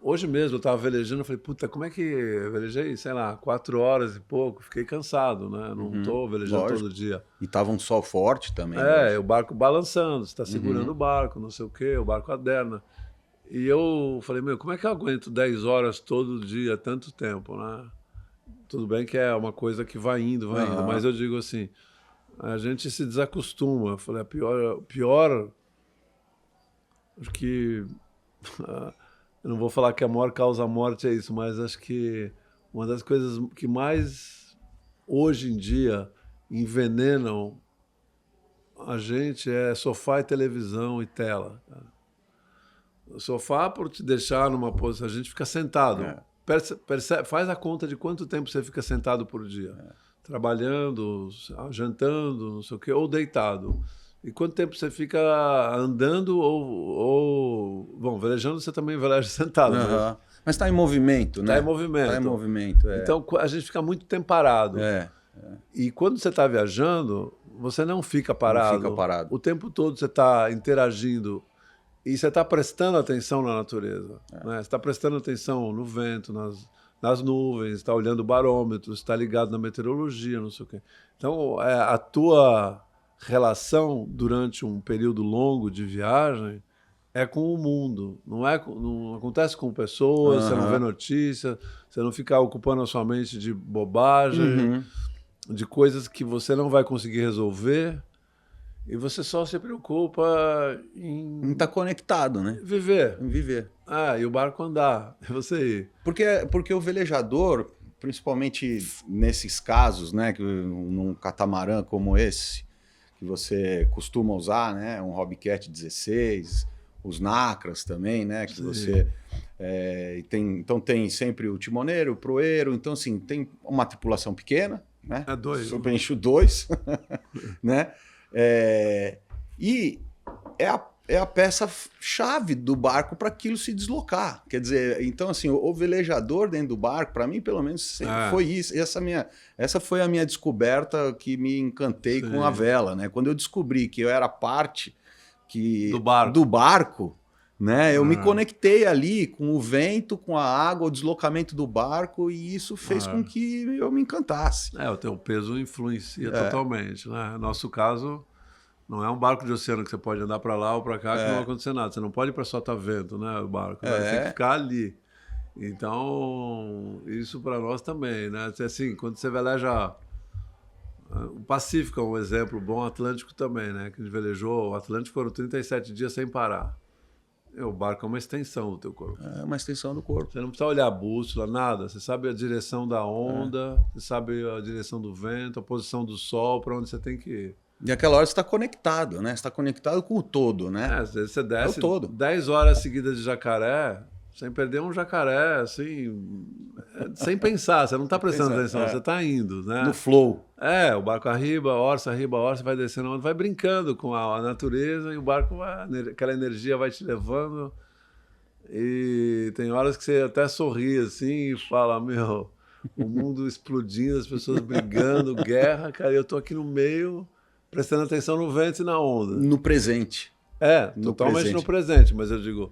[SPEAKER 2] Hoje mesmo eu estava velejando, eu falei, puta, como é que eu velejei? Sei lá, 4 horas e pouco, fiquei cansado, né? Não estou velejando todo dia.
[SPEAKER 1] E tava um sol forte também.
[SPEAKER 2] O barco balançando, você está segurando o barco, não sei o quê, o barco aderna. E eu falei, como é que eu aguento 10 horas todo dia, tanto tempo, né? Tudo bem que é uma coisa que vai indo, mas eu digo assim, a gente se desacostuma. Eu falei, pior acho que... Eu não vou falar que a maior causa morte é isso, mas acho que uma das coisas que mais, hoje em dia, envenenam a gente é sofá e televisão e tela. O sofá, por te deixar numa posição, a gente fica sentado. Faz a conta de quanto tempo você fica sentado por dia. Trabalhando, jantando, não sei o quê, ou deitado. E quanto tempo você fica andando Bom, velejando você também veleja sentado.
[SPEAKER 1] Mas está em movimento, né?
[SPEAKER 2] Está em movimento.
[SPEAKER 1] Está em movimento,
[SPEAKER 2] Então, a gente fica muito tempo parado. E quando você está viajando, você não fica parado.
[SPEAKER 1] Não fica parado.
[SPEAKER 2] O tempo todo você está interagindo e você está prestando atenção na natureza. Né? Você está prestando atenção no vento, nas nuvens, está olhando o barômetro, está ligado na meteorologia, não sei o quê. Então, a tua relação durante um período longo de viagem é com o mundo, não acontece com pessoas, você não vê notícia, você não fica ocupando a sua mente de bobagem, de coisas que você não vai conseguir resolver, e você só se preocupa em
[SPEAKER 1] estar conectado, né?
[SPEAKER 2] Em
[SPEAKER 1] viver.
[SPEAKER 2] E o barco andar, e você ir.
[SPEAKER 1] Porque o velejador, principalmente nesses casos, né, num catamarã como esse, que você costuma usar, né? Um Hobbycat 16, os Nacras também, né? Que você então tem sempre o timoneiro, o proeiro, então assim, tem uma tripulação pequena, né? Super enxo 2, né? E é a peça-chave do barco para aquilo se deslocar. Quer dizer, então assim, o velejador dentro do barco, para mim, pelo menos, sempre foi isso. Essa foi a minha descoberta que me encantei com a vela, né? Quando eu descobri que eu era parte do barco, né? Eu me conectei ali com o vento, com a água, o deslocamento do barco, e isso fez com que eu me encantasse.
[SPEAKER 2] O teu peso influencia totalmente, né? No nosso caso, não é um barco de oceano que você pode andar para lá ou para cá que não vai acontecer nada. Você não pode ir para soltar vento, né? O barco, né? Você tem que ficar ali. Então, isso para nós também, né? Assim, quando você veleja... O Pacífico é um exemplo bom, o Atlântico também, né? Que a gente velejou. O Atlântico foram 37 dias sem parar. O barco é uma extensão do teu corpo.
[SPEAKER 1] É uma extensão do corpo.
[SPEAKER 2] Você não precisa olhar a bússola, nada. Você sabe a direção da onda, você sabe a direção do vento, a posição do sol, para onde você tem que ir.
[SPEAKER 1] E aquela hora você está conectado, né? Você está conectado com o todo, né?
[SPEAKER 2] Às vezes você desce 10 horas seguidas de jacaré, sem perder um jacaré, assim, sem pensar. Você não está prestando atenção, você está indo, né?
[SPEAKER 1] No flow.
[SPEAKER 2] O barco arriba, orça, vai descendo, vai brincando com a natureza e o barco, aquela energia vai te levando. E tem horas que você até sorri assim e fala, o mundo explodindo, as pessoas brigando, guerra, cara, eu tô aqui no meio prestando atenção no vento e na onda.
[SPEAKER 1] No presente.
[SPEAKER 2] Totalmente no presente, mas eu digo,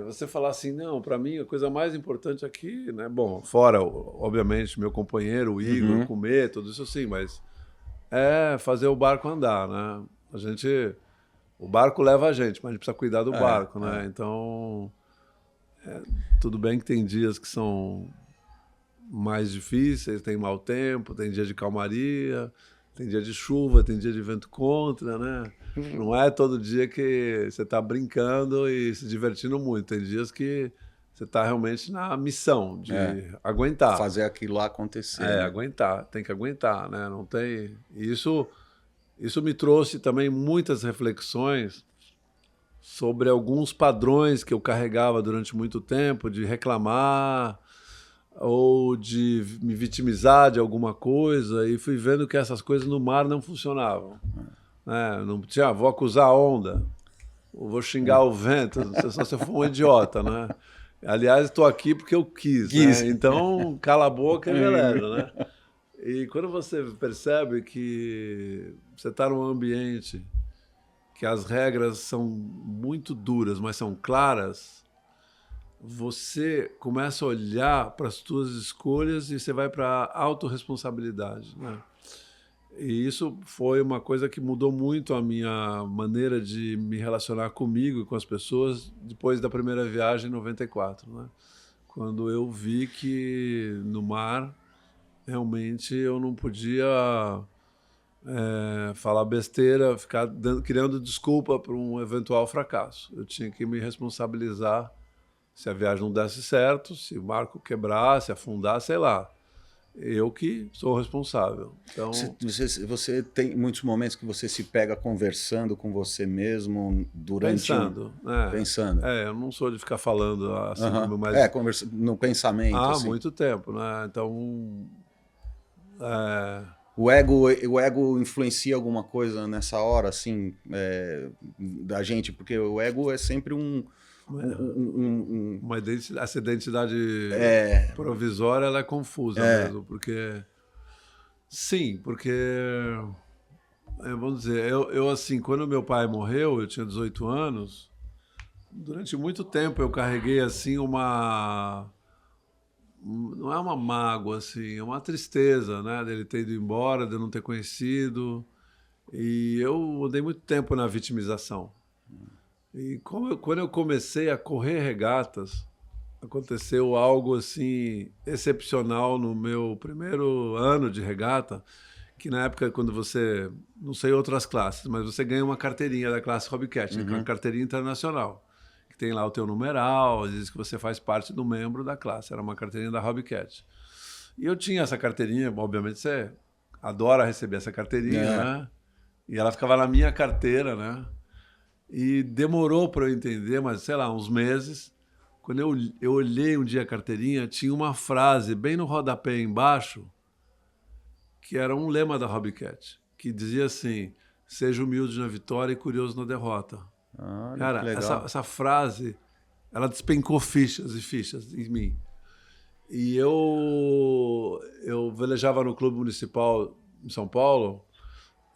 [SPEAKER 2] você falar assim, não, para mim a coisa mais importante aqui, né, bom, fora, obviamente, meu companheiro, o Igor, comer, tudo isso sim, mas é fazer o barco andar, né? O barco leva a gente, mas a gente precisa cuidar do barco, né? Então, tudo bem que tem dias que são mais difíceis, tem mau tempo, tem dia de calmaria, tem dia de chuva, tem dia de vento contra, né? Não é todo dia que você está brincando e se divertindo muito. Tem dias que você está realmente na missão de aguentar.
[SPEAKER 1] Fazer aquilo lá acontecer. Né?
[SPEAKER 2] Aguentar. Tem que aguentar, né? Não tem... Isso me trouxe também muitas reflexões sobre alguns padrões que eu carregava durante muito tempo, de reclamar ou de me vitimizar de alguma coisa, e fui vendo que essas coisas no mar não funcionavam. Não tinha, vou acusar a onda, vou xingar o vento, só se eu for um idiota, né? Aliás, estou aqui porque eu quis. Né? Então, cala a boca e beleza, né? E quando você percebe que você está num ambiente que as regras são muito duras, mas são claras, você começa a olhar para as suas escolhas e você vai para a autorresponsabilidade, né? E isso foi uma coisa que mudou muito a minha maneira de me relacionar comigo e com as pessoas depois da primeira viagem em 94, né? Quando eu vi que no mar realmente eu não podia falar besteira, ficar criando desculpa para um eventual fracasso. Eu tinha que me responsabilizar se a viagem não desse certo, se o barco quebrasse, afundar, sei lá. Eu que sou responsável. Então,
[SPEAKER 1] você tem muitos momentos que você se pega conversando com você mesmo durante... Pensando.
[SPEAKER 2] Eu não sou de ficar falando assim como mais...
[SPEAKER 1] no pensamento.
[SPEAKER 2] Há
[SPEAKER 1] assim.
[SPEAKER 2] muito tempo, né? Então...
[SPEAKER 1] O ego influencia alguma coisa nessa hora, assim, da gente? Porque o ego é sempre
[SPEAKER 2] essa identidade provisória, ela é confusa mesmo, porque... Sim, porque... vamos dizer, eu assim, quando meu pai morreu, eu tinha 18 anos, durante muito tempo eu carreguei, assim, não é uma mágoa, assim, é uma tristeza, né, dele ter ido embora, de eu não ter conhecido, e eu andei muito tempo na vitimização. E quando eu comecei a correr regatas, aconteceu algo assim excepcional no meu primeiro ano de regata, que na época, quando você, não sei outras classes, mas você ganha uma carteirinha da classe Hobbycat, que é uma carteirinha internacional, que tem lá o teu numeral, diz que você faz parte do membro da classe, era uma carteirinha da Hobbycat. E eu tinha essa carteirinha, obviamente você adora receber essa carteirinha, né? E ela ficava na minha carteira, né? E demorou para eu entender, mas sei lá, uns meses. Quando eu olhei um dia a carteirinha, tinha uma frase bem no rodapé embaixo, que era um lema da Hobbycat, que dizia assim: seja humilde na vitória e curioso na derrota. Cara, essa frase, ela despencou fichas e fichas em mim. E eu velejava no Clube Municipal em São Paulo,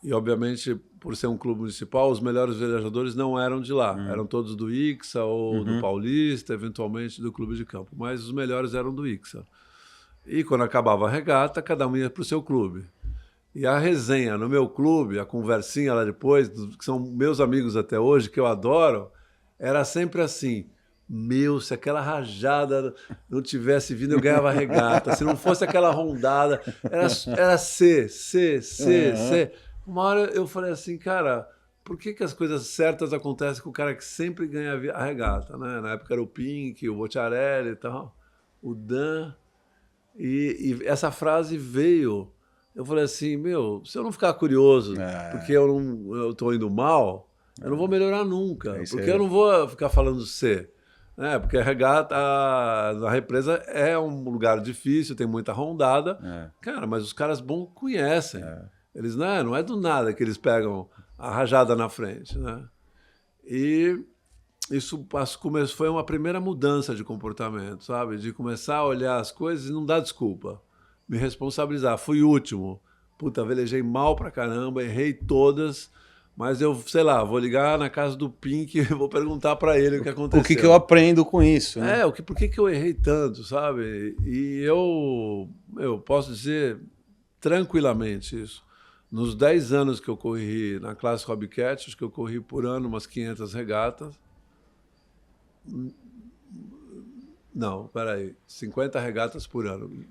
[SPEAKER 2] e obviamente, por ser um clube municipal, os melhores velejadores não eram de lá. Eram todos do ICSA ou do Paulista, eventualmente do Clube de Campo. Mas os melhores eram do ICSA. E quando acabava a regata, cada um ia para o seu clube. E a resenha no meu clube, a conversinha lá depois, que são meus amigos até hoje, que eu adoro, era sempre assim: meu, se aquela rajada não tivesse vindo, eu ganhava a regata. Se não fosse aquela rondada, era C. Uma hora eu falei assim, cara, por que as coisas certas acontecem com o cara que sempre ganha a regata, né? Na época era o Pink, o Bocciarelli e tal, o Dan. E essa frase veio, eu falei assim, meu, se eu não ficar curioso porque eu tô indo mal, eu não vou melhorar nunca, porque eu não vou ficar falando C. Porque a regata, a represa é um lugar difícil, tem muita rondada, cara, mas os caras bons conhecem. Eles não é do nada que eles pegam a rajada na frente, né? E isso foi uma primeira mudança de comportamento, sabe? De começar a olhar as coisas e não dar desculpa. Me responsabilizar. Fui último. puta, velejei mal pra caramba, errei todas, mas eu, sei lá, vou ligar na casa do Pink e vou perguntar pra ele o que aconteceu.
[SPEAKER 1] O que eu aprendo com isso, né?
[SPEAKER 2] Por que eu errei tanto, sabe? E eu posso dizer tranquilamente isso. Nos 10 anos que eu corri na classe Hobbycat, acho que eu corri por ano umas 500 regatas. Não, peraí, 50 regatas por ano.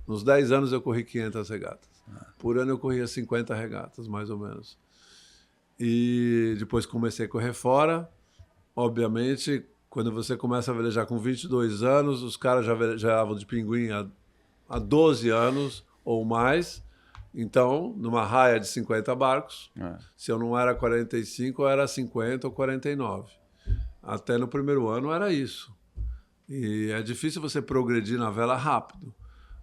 [SPEAKER 2] Nos 10 anos eu corri 500 regatas. Por ano eu corria 50 regatas, mais ou menos. E depois comecei a correr fora. Obviamente, quando você começa a velejar com 22 anos, os caras já velejavam de pinguim há 12 anos ou mais. Então, numa raia de 50 barcos, se eu não era 45, eu era 50 ou 49. Até no primeiro ano era isso. E é difícil você progredir na vela rápido.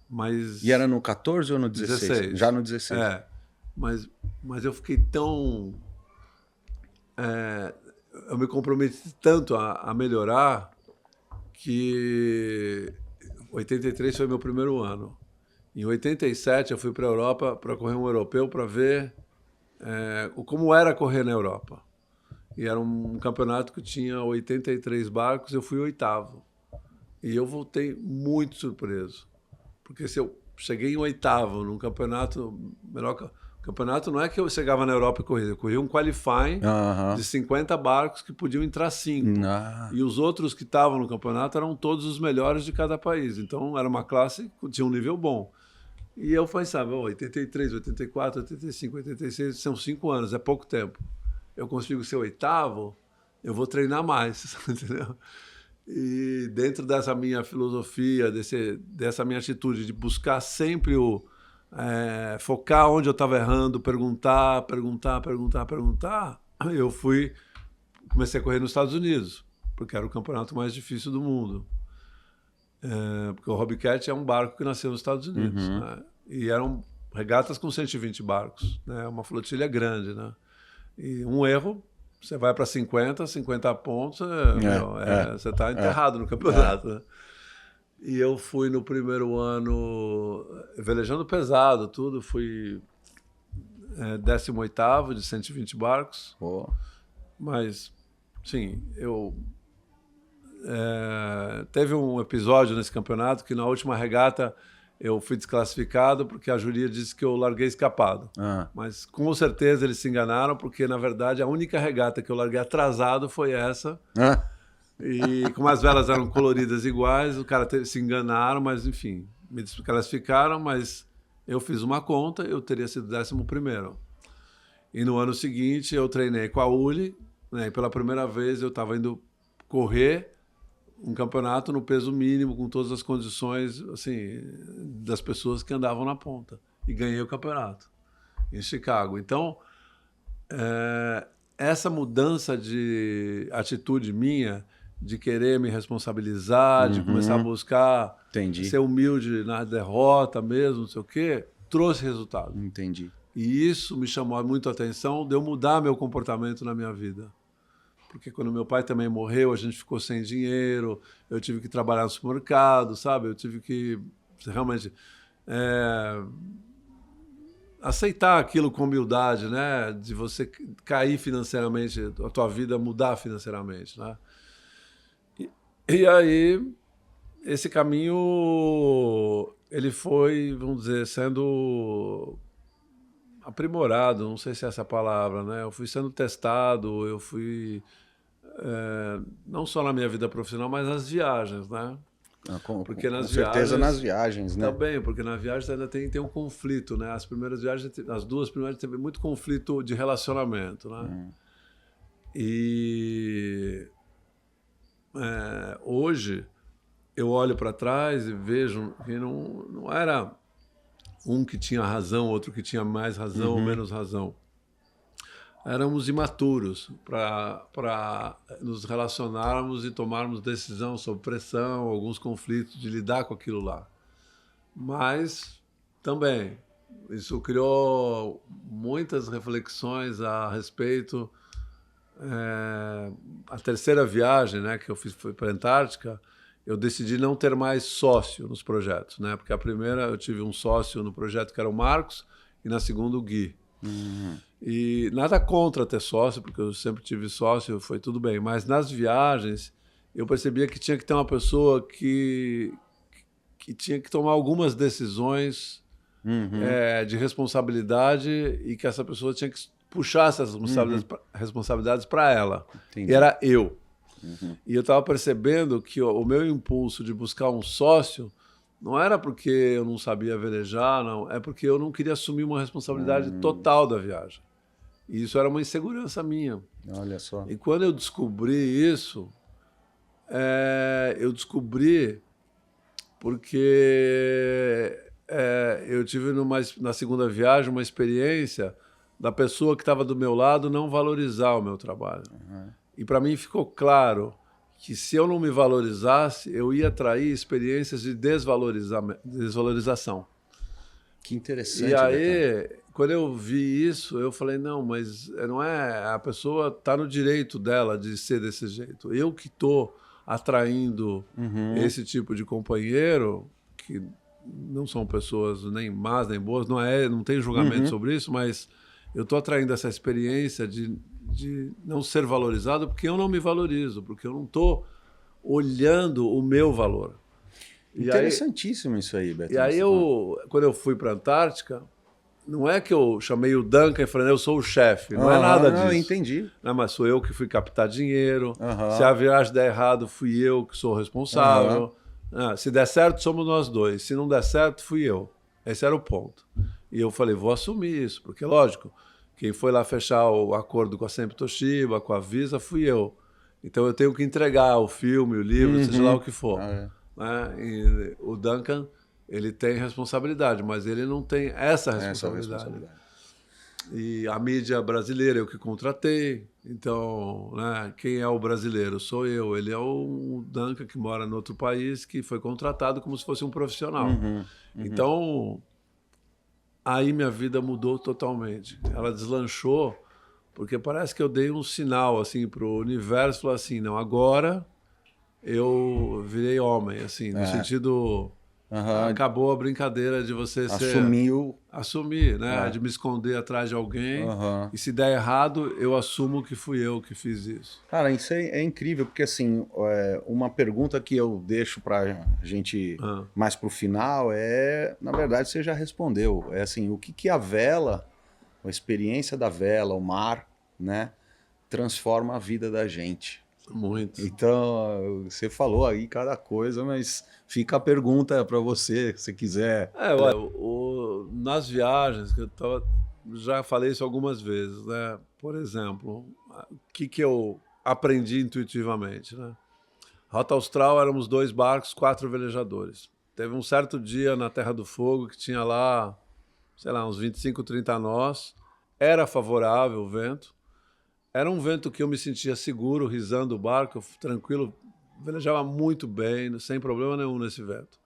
[SPEAKER 2] Mas...
[SPEAKER 1] E era no 14 ou no 16? Já no 16.
[SPEAKER 2] Mas eu fiquei tão... eu me comprometi tanto a melhorar que 83 foi meu primeiro ano. Em 87 eu fui para a Europa para correr um europeu para ver como era correr na Europa. E era um campeonato que tinha 83 barcos, eu fui 8º. E eu voltei muito surpreso. Porque se eu cheguei em 8º num campeonato, campeonato não é que eu chegava na Europa e corria, eu corria um qualifying de 50 barcos que podiam entrar 5. E os outros que estavam no campeonato eram todos os melhores de cada país. Então era uma classe que tinha um nível bom. E eu pensava, 83, 84, 85, 86, são 5 anos, é pouco tempo. Eu consigo ser 8º, eu vou treinar mais, entendeu? E dentro dessa minha filosofia, dessa minha atitude de buscar sempre focar onde eu estava errando, perguntar, eu comecei a correr nos Estados Unidos, porque era o campeonato mais difícil do mundo. Porque o Hobbycat é um barco que nasceu nos Estados Unidos, né? E eram regatas com 120 barcos, né? Uma flotilha grande, né? E um erro, você vai para 50 pontos, você está enterrado no campeonato. Né? E eu fui no primeiro ano velejando pesado, tudo, fui 18º de 120 barcos. Mas, sim, teve um episódio nesse campeonato que na última regata eu fui desclassificado porque a juria disse que eu larguei escapado. Mas com certeza eles se enganaram, porque na verdade a única regata que eu larguei atrasado foi essa. E como as velas eram coloridas iguais, o cara se enganaram, mas enfim, me desclassificaram, mas eu fiz uma conta, eu teria sido 11º. E no ano seguinte eu treinei com a Uli, né, e pela primeira vez eu estava indo correr um campeonato no peso mínimo, com todas as condições assim, das pessoas que andavam na ponta. E ganhei o campeonato em Chicago. Então, essa mudança de atitude minha, de querer me responsabilizar, de começar a buscar ser humilde na derrota mesmo, não sei o quê, trouxe resultado.
[SPEAKER 1] Entendi.
[SPEAKER 2] E isso me chamou muito a atenção de eu mudar meu comportamento na minha vida. Porque quando meu pai também morreu, a gente ficou sem dinheiro, eu tive que trabalhar no supermercado, sabe? Eu tive que realmente aceitar aquilo com humildade, né? De você cair financeiramente, a tua vida mudar financeiramente, né? E aí, esse caminho, ele foi, vamos dizer, sendo aprimorado, não sei se é essa a palavra, né? Eu fui sendo testado, eu fui... não só na minha vida profissional, mas nas viagens, né?
[SPEAKER 1] Porque com certeza nas viagens, né?
[SPEAKER 2] Também, porque na viagem ainda tem um conflito, né? As primeiras viagens, as 2 primeiras, teve muito conflito de relacionamento, né? E hoje eu olho para trás e vejo que não era um que tinha razão, outro que tinha mais razão ou menos razão. Éramos imaturos para nos relacionarmos e tomarmos decisão sob pressão, alguns conflitos, de lidar com aquilo lá. Mas também isso criou muitas reflexões a respeito. A terceira viagem, né, que eu fiz foi para a Antártica, eu decidi não ter mais sócio nos projetos, né? Porque a primeira eu tive um sócio no projeto que era o Marcos, e na segunda o Gui. E nada contra ter sócio, porque eu sempre tive sócio, foi tudo bem. Mas nas viagens, eu percebia que tinha que ter uma pessoa que tinha que tomar algumas decisões de responsabilidade e que essa pessoa tinha que puxar essas responsabilidades para ela.
[SPEAKER 1] Entendi.
[SPEAKER 2] E era eu. E eu estava percebendo que o meu impulso de buscar um sócio não era porque eu não sabia velejar, não. É porque eu não queria assumir uma responsabilidade total da viagem. E isso era uma insegurança minha.
[SPEAKER 1] Olha só.
[SPEAKER 2] E quando eu descobri isso, eu descobri porque eu tive na segunda viagem uma experiência da pessoa que estava do meu lado não valorizar o meu trabalho. E para mim ficou claro que se eu não me valorizasse, eu ia atrair experiências de desvalorização.
[SPEAKER 1] Que interessante.
[SPEAKER 2] E aí, quando eu vi isso, eu falei, não, mas não é... A pessoa está no direito dela de ser desse jeito. Eu que estou atraindo esse tipo de companheiro, que não são pessoas nem más nem boas, não tem julgamento sobre isso, mas eu estou atraindo essa experiência de não ser valorizado porque eu não me valorizo, porque eu não estou olhando o meu valor.
[SPEAKER 1] Interessantíssimo isso aí, Beto.
[SPEAKER 2] E aí, quando eu fui para a Antártica, não é que eu chamei o Duncan e falei, eu sou o chefe, não é nada disso.
[SPEAKER 1] Não, entendi.
[SPEAKER 2] Não, mas sou eu que fui captar dinheiro, se a viagem der errado, fui eu que sou responsável. Se der certo, somos nós dois, se não der certo, fui eu. Esse era o ponto. E eu falei, vou assumir isso, porque, lógico, quem foi lá fechar o acordo com a Sempre Toshiba, com a Visa, fui eu. Então eu tenho que entregar o filme, o livro, seja lá o que for. Né? E o Duncan, ele tem responsabilidade, mas ele não tem essa responsabilidade. E a mídia brasileira eu que contratei. Então, né, quem é o brasileiro? Sou eu. Ele é o Duncan que mora no outro país, que foi contratado como se fosse um profissional. Então, aí minha vida mudou totalmente. Ela deslanchou, porque parece que eu dei um sinal assim, para o universo, falou assim, não, agora eu virei homem, assim, no sentido... Acabou a brincadeira de você assumir, né? De me esconder atrás de alguém. E se der errado, eu assumo que fui eu que fiz isso.
[SPEAKER 1] Cara, isso é incrível, porque assim, uma pergunta que eu deixo pra gente mais pro final na verdade, você já respondeu. É assim, o que a vela, a experiência da vela, o mar, né, transforma a vida da gente.
[SPEAKER 2] Muito.
[SPEAKER 1] Então, você falou aí cada coisa, mas fica a pergunta para você, se quiser.
[SPEAKER 2] Nas viagens, já falei isso algumas vezes, né? Por exemplo, o que eu aprendi intuitivamente, né? Rota Austral, éramos 2 barcos, 4 velejadores. Teve um certo dia na Terra do Fogo que tinha lá, sei lá, uns 25, 30 nós. Era favorável o vento. Era um vento que eu me sentia seguro, risando o barco, tranquilo, velejava muito bem, sem problema nenhum nesse vento.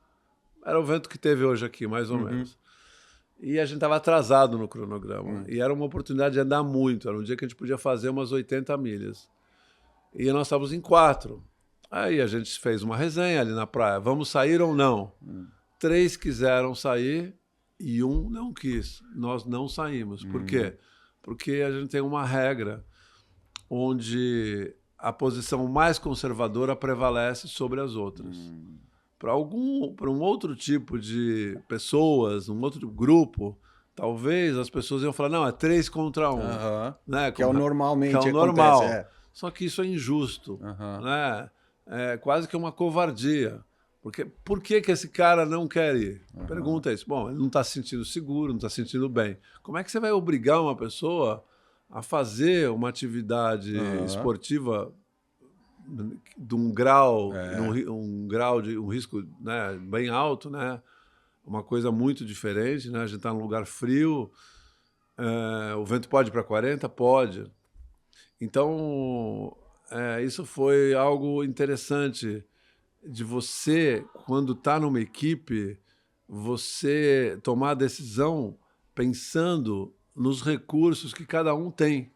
[SPEAKER 2] Era o vento que teve hoje aqui, mais ou menos. E a gente estava atrasado no cronograma. E era uma oportunidade de andar muito. Era um dia que a gente podia fazer umas 80 milhas. E nós estávamos em 4. Aí a gente fez uma resenha ali na praia. Vamos sair ou não? 3 quiseram sair e 1 não quis. Nós não saímos. Por quê? Porque a gente tem uma regra onde a posição mais conservadora prevalece sobre as outras. Para um outro tipo de pessoas, um outro grupo, talvez as pessoas iam falar, não, é 3 contra 1. Né?
[SPEAKER 1] Que é o normalmente
[SPEAKER 2] que é o normal.
[SPEAKER 1] Acontece,
[SPEAKER 2] Só que isso é injusto. Né? É quase que uma covardia. Porque, por que esse cara não quer ir? Pergunta isso. Bom, ele não está se sentindo seguro, não está se sentindo bem. Como é que você vai obrigar uma pessoa a fazer uma atividade esportiva de um grau, um risco, né, bem alto, né? Uma coisa muito diferente, né? A gente está num lugar frio, o vento pode ir para 40? Pode. Então, isso foi algo interessante de você, quando está numa equipe, você tomar a decisão pensando nos recursos que cada um tem,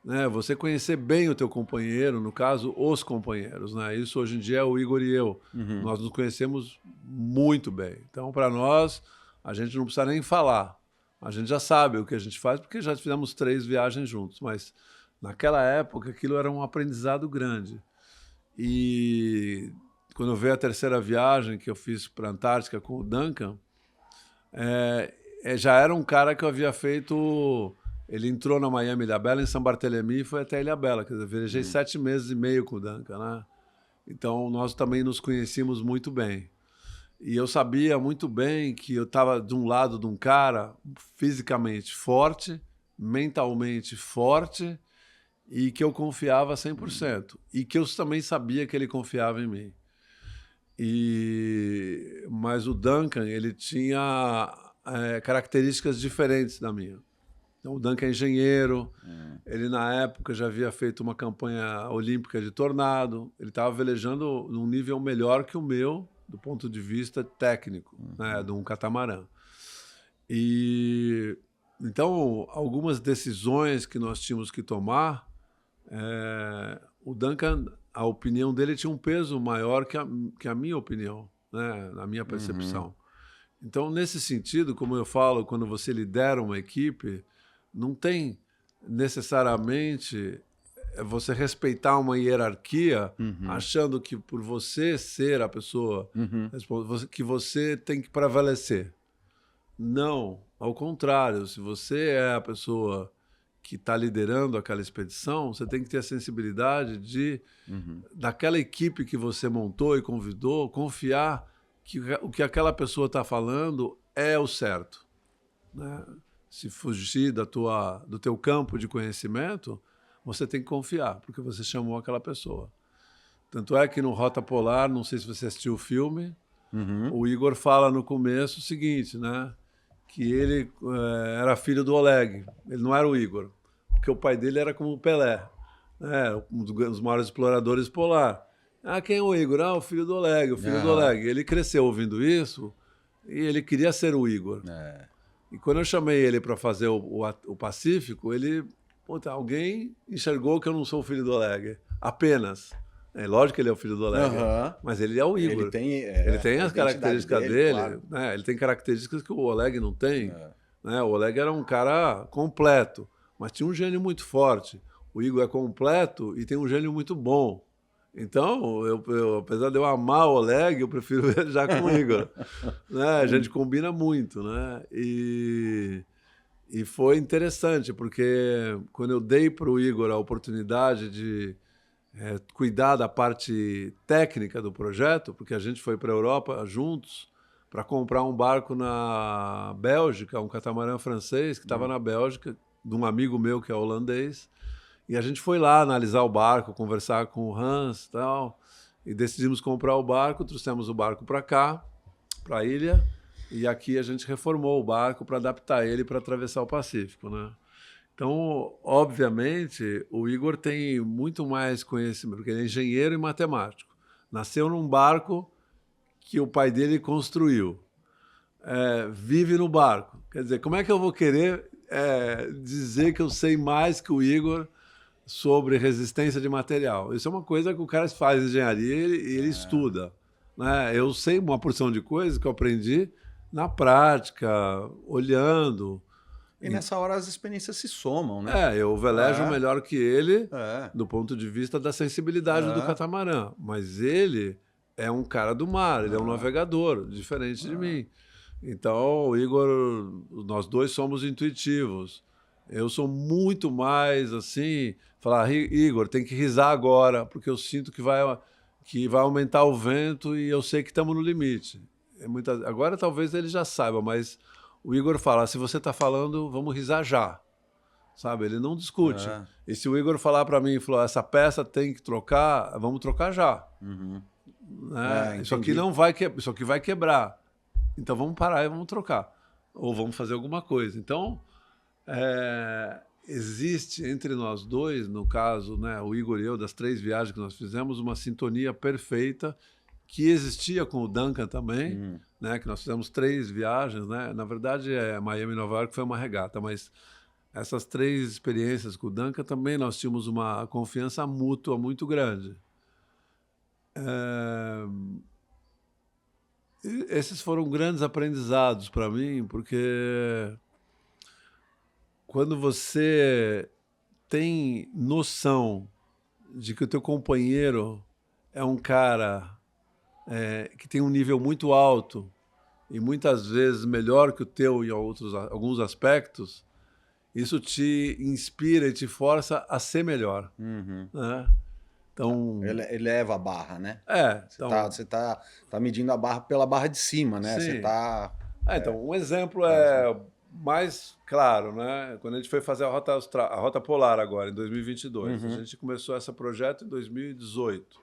[SPEAKER 2] né? Você conhecer bem o teu companheiro, no caso, os companheiros, né? Isso hoje em dia é o Igor e eu. Nós nos conhecemos muito bem. Então, para nós, a gente não precisa nem falar. A gente já sabe o que a gente faz, porque já fizemos 3 viagens juntos, mas naquela época aquilo era um aprendizado grande. E quando eu veio a terceira viagem que eu fiz para a Antártica com o Duncan, já era um cara que eu havia feito. Ele entrou na Miami Ilhabela, em São Bartolomé, e foi até Ilhabela. Quer dizer, eu viajei 7 meses e meio com o Duncan, né? Então, nós também nos conhecíamos muito bem. E eu sabia muito bem que eu estava de um lado de um cara fisicamente forte, mentalmente forte, e que eu confiava 100%. E que eu também sabia que ele confiava em mim. Mas o Duncan, ele tinha características diferentes da minha. Então, o Duncan é engenheiro, ele na época já havia feito uma campanha olímpica de tornado, ele estava velejando num nível melhor que o meu, do ponto de vista técnico, né, de um catamarã. Então, algumas decisões que nós tínhamos que tomar, o Duncan, a opinião dele tinha um peso maior que a minha opinião, né, na minha percepção. Então, nesse sentido, como eu falo, quando você lidera uma equipe, não tem necessariamente você respeitar uma hierarquia achando que por você ser a pessoa que você tem que prevalecer. Não, ao contrário, se você é a pessoa que está liderando aquela expedição, você tem que ter a sensibilidade de, daquela equipe que você montou e convidou, confiar que o que aquela pessoa está falando é o certo, né? Se fugir do teu campo de conhecimento, você tem que confiar, porque você chamou aquela pessoa. Tanto é que no Rota Polar, não sei se você assistiu o filme, o Igor fala no começo o seguinte, né? Que ele era filho do Oleg, ele não era o Igor, porque o pai dele era como o Pelé, né? Um dos maiores exploradores polar. Ah, quem é o Igor? Ah, o filho do Oleg, o filho do Oleg. Ele cresceu ouvindo isso e ele queria ser o Igor. E quando eu chamei ele para fazer o Pacífico, ele, alguém enxergou que eu não sou o filho do Oleg, apenas. É lógico que ele é o filho do Oleg, mas ele é o Igor. Ele tem as características dele, claro. Né? Ele tem características que o Oleg não tem. Né? O Oleg era um cara completo, mas tinha um gênio muito forte. O Igor é completo e tem um gênio muito bom. Então, apesar de eu amar o Oleg, eu prefiro viajar com o Igor. Né? A gente combina muito, né? E foi interessante, porque quando eu dei para o Igor a oportunidade de cuidar da parte técnica do projeto, porque a gente foi para a Europa juntos para comprar um barco na Bélgica, um catamarã francês que estava na Bélgica, de um amigo meu que é holandês. E a gente foi lá analisar o barco, conversar com o Hans e tal, e decidimos comprar o barco, trouxemos o barco para cá, para a ilha, e aqui a gente reformou o barco para adaptar ele para atravessar o Pacífico, né? Então, obviamente, o Igor tem muito mais conhecimento, porque ele é engenheiro e matemático. Nasceu num barco que o pai dele construiu. Vive no barco. Quer dizer, como é que eu vou querer dizer que eu sei mais que o Igor sobre resistência de material? Isso é uma coisa que o cara faz engenharia e ele estuda. Né? Eu sei uma porção de coisas que eu aprendi na prática, olhando.
[SPEAKER 1] E nessa hora as experiências se somam, né?
[SPEAKER 2] Eu velejo melhor que ele do ponto de vista da sensibilidade do catamarã. Mas ele é um cara do mar, ele é um navegador, diferente de mim. Então, o Igor, nós dois somos intuitivos. Eu sou muito mais assim, falar, Igor, tem que risar agora, porque eu sinto que vai aumentar o vento e eu sei que estamos no limite. Agora talvez ele já saiba, mas o Igor fala, se você está falando, vamos risar já. Sabe? Ele não discute. E se o Igor falar para mim, falou, essa peça tem que trocar, vamos trocar já. Né? Isso aqui não vai isso aqui vai quebrar. Então vamos parar e vamos trocar. Ou vamos fazer alguma coisa. Então, existe entre nós dois, no caso, né, o Igor e eu, das 3 viagens que nós fizemos, uma sintonia perfeita que existia com o Duncan também, né, que nós fizemos 3 viagens. Né? Na verdade, Miami e Nova York foi uma regata, mas essas 3 experiências com o Duncan também nós tínhamos uma confiança mútua muito grande. Esses foram grandes aprendizados para mim, porque quando você tem noção de que o teu companheiro é um cara que tem um nível muito alto e muitas vezes melhor que o teu em alguns aspectos, isso te inspira e te força a ser melhor. Né? Então,
[SPEAKER 1] Eleva a barra, né? Você tá medindo a barra pela barra de cima, né?
[SPEAKER 2] Sim.
[SPEAKER 1] Você tá...
[SPEAKER 2] Então, um exemplo mais claro, né? Quando a gente foi fazer a Rota Polar agora, em 2022. A gente começou esse projeto em 2018.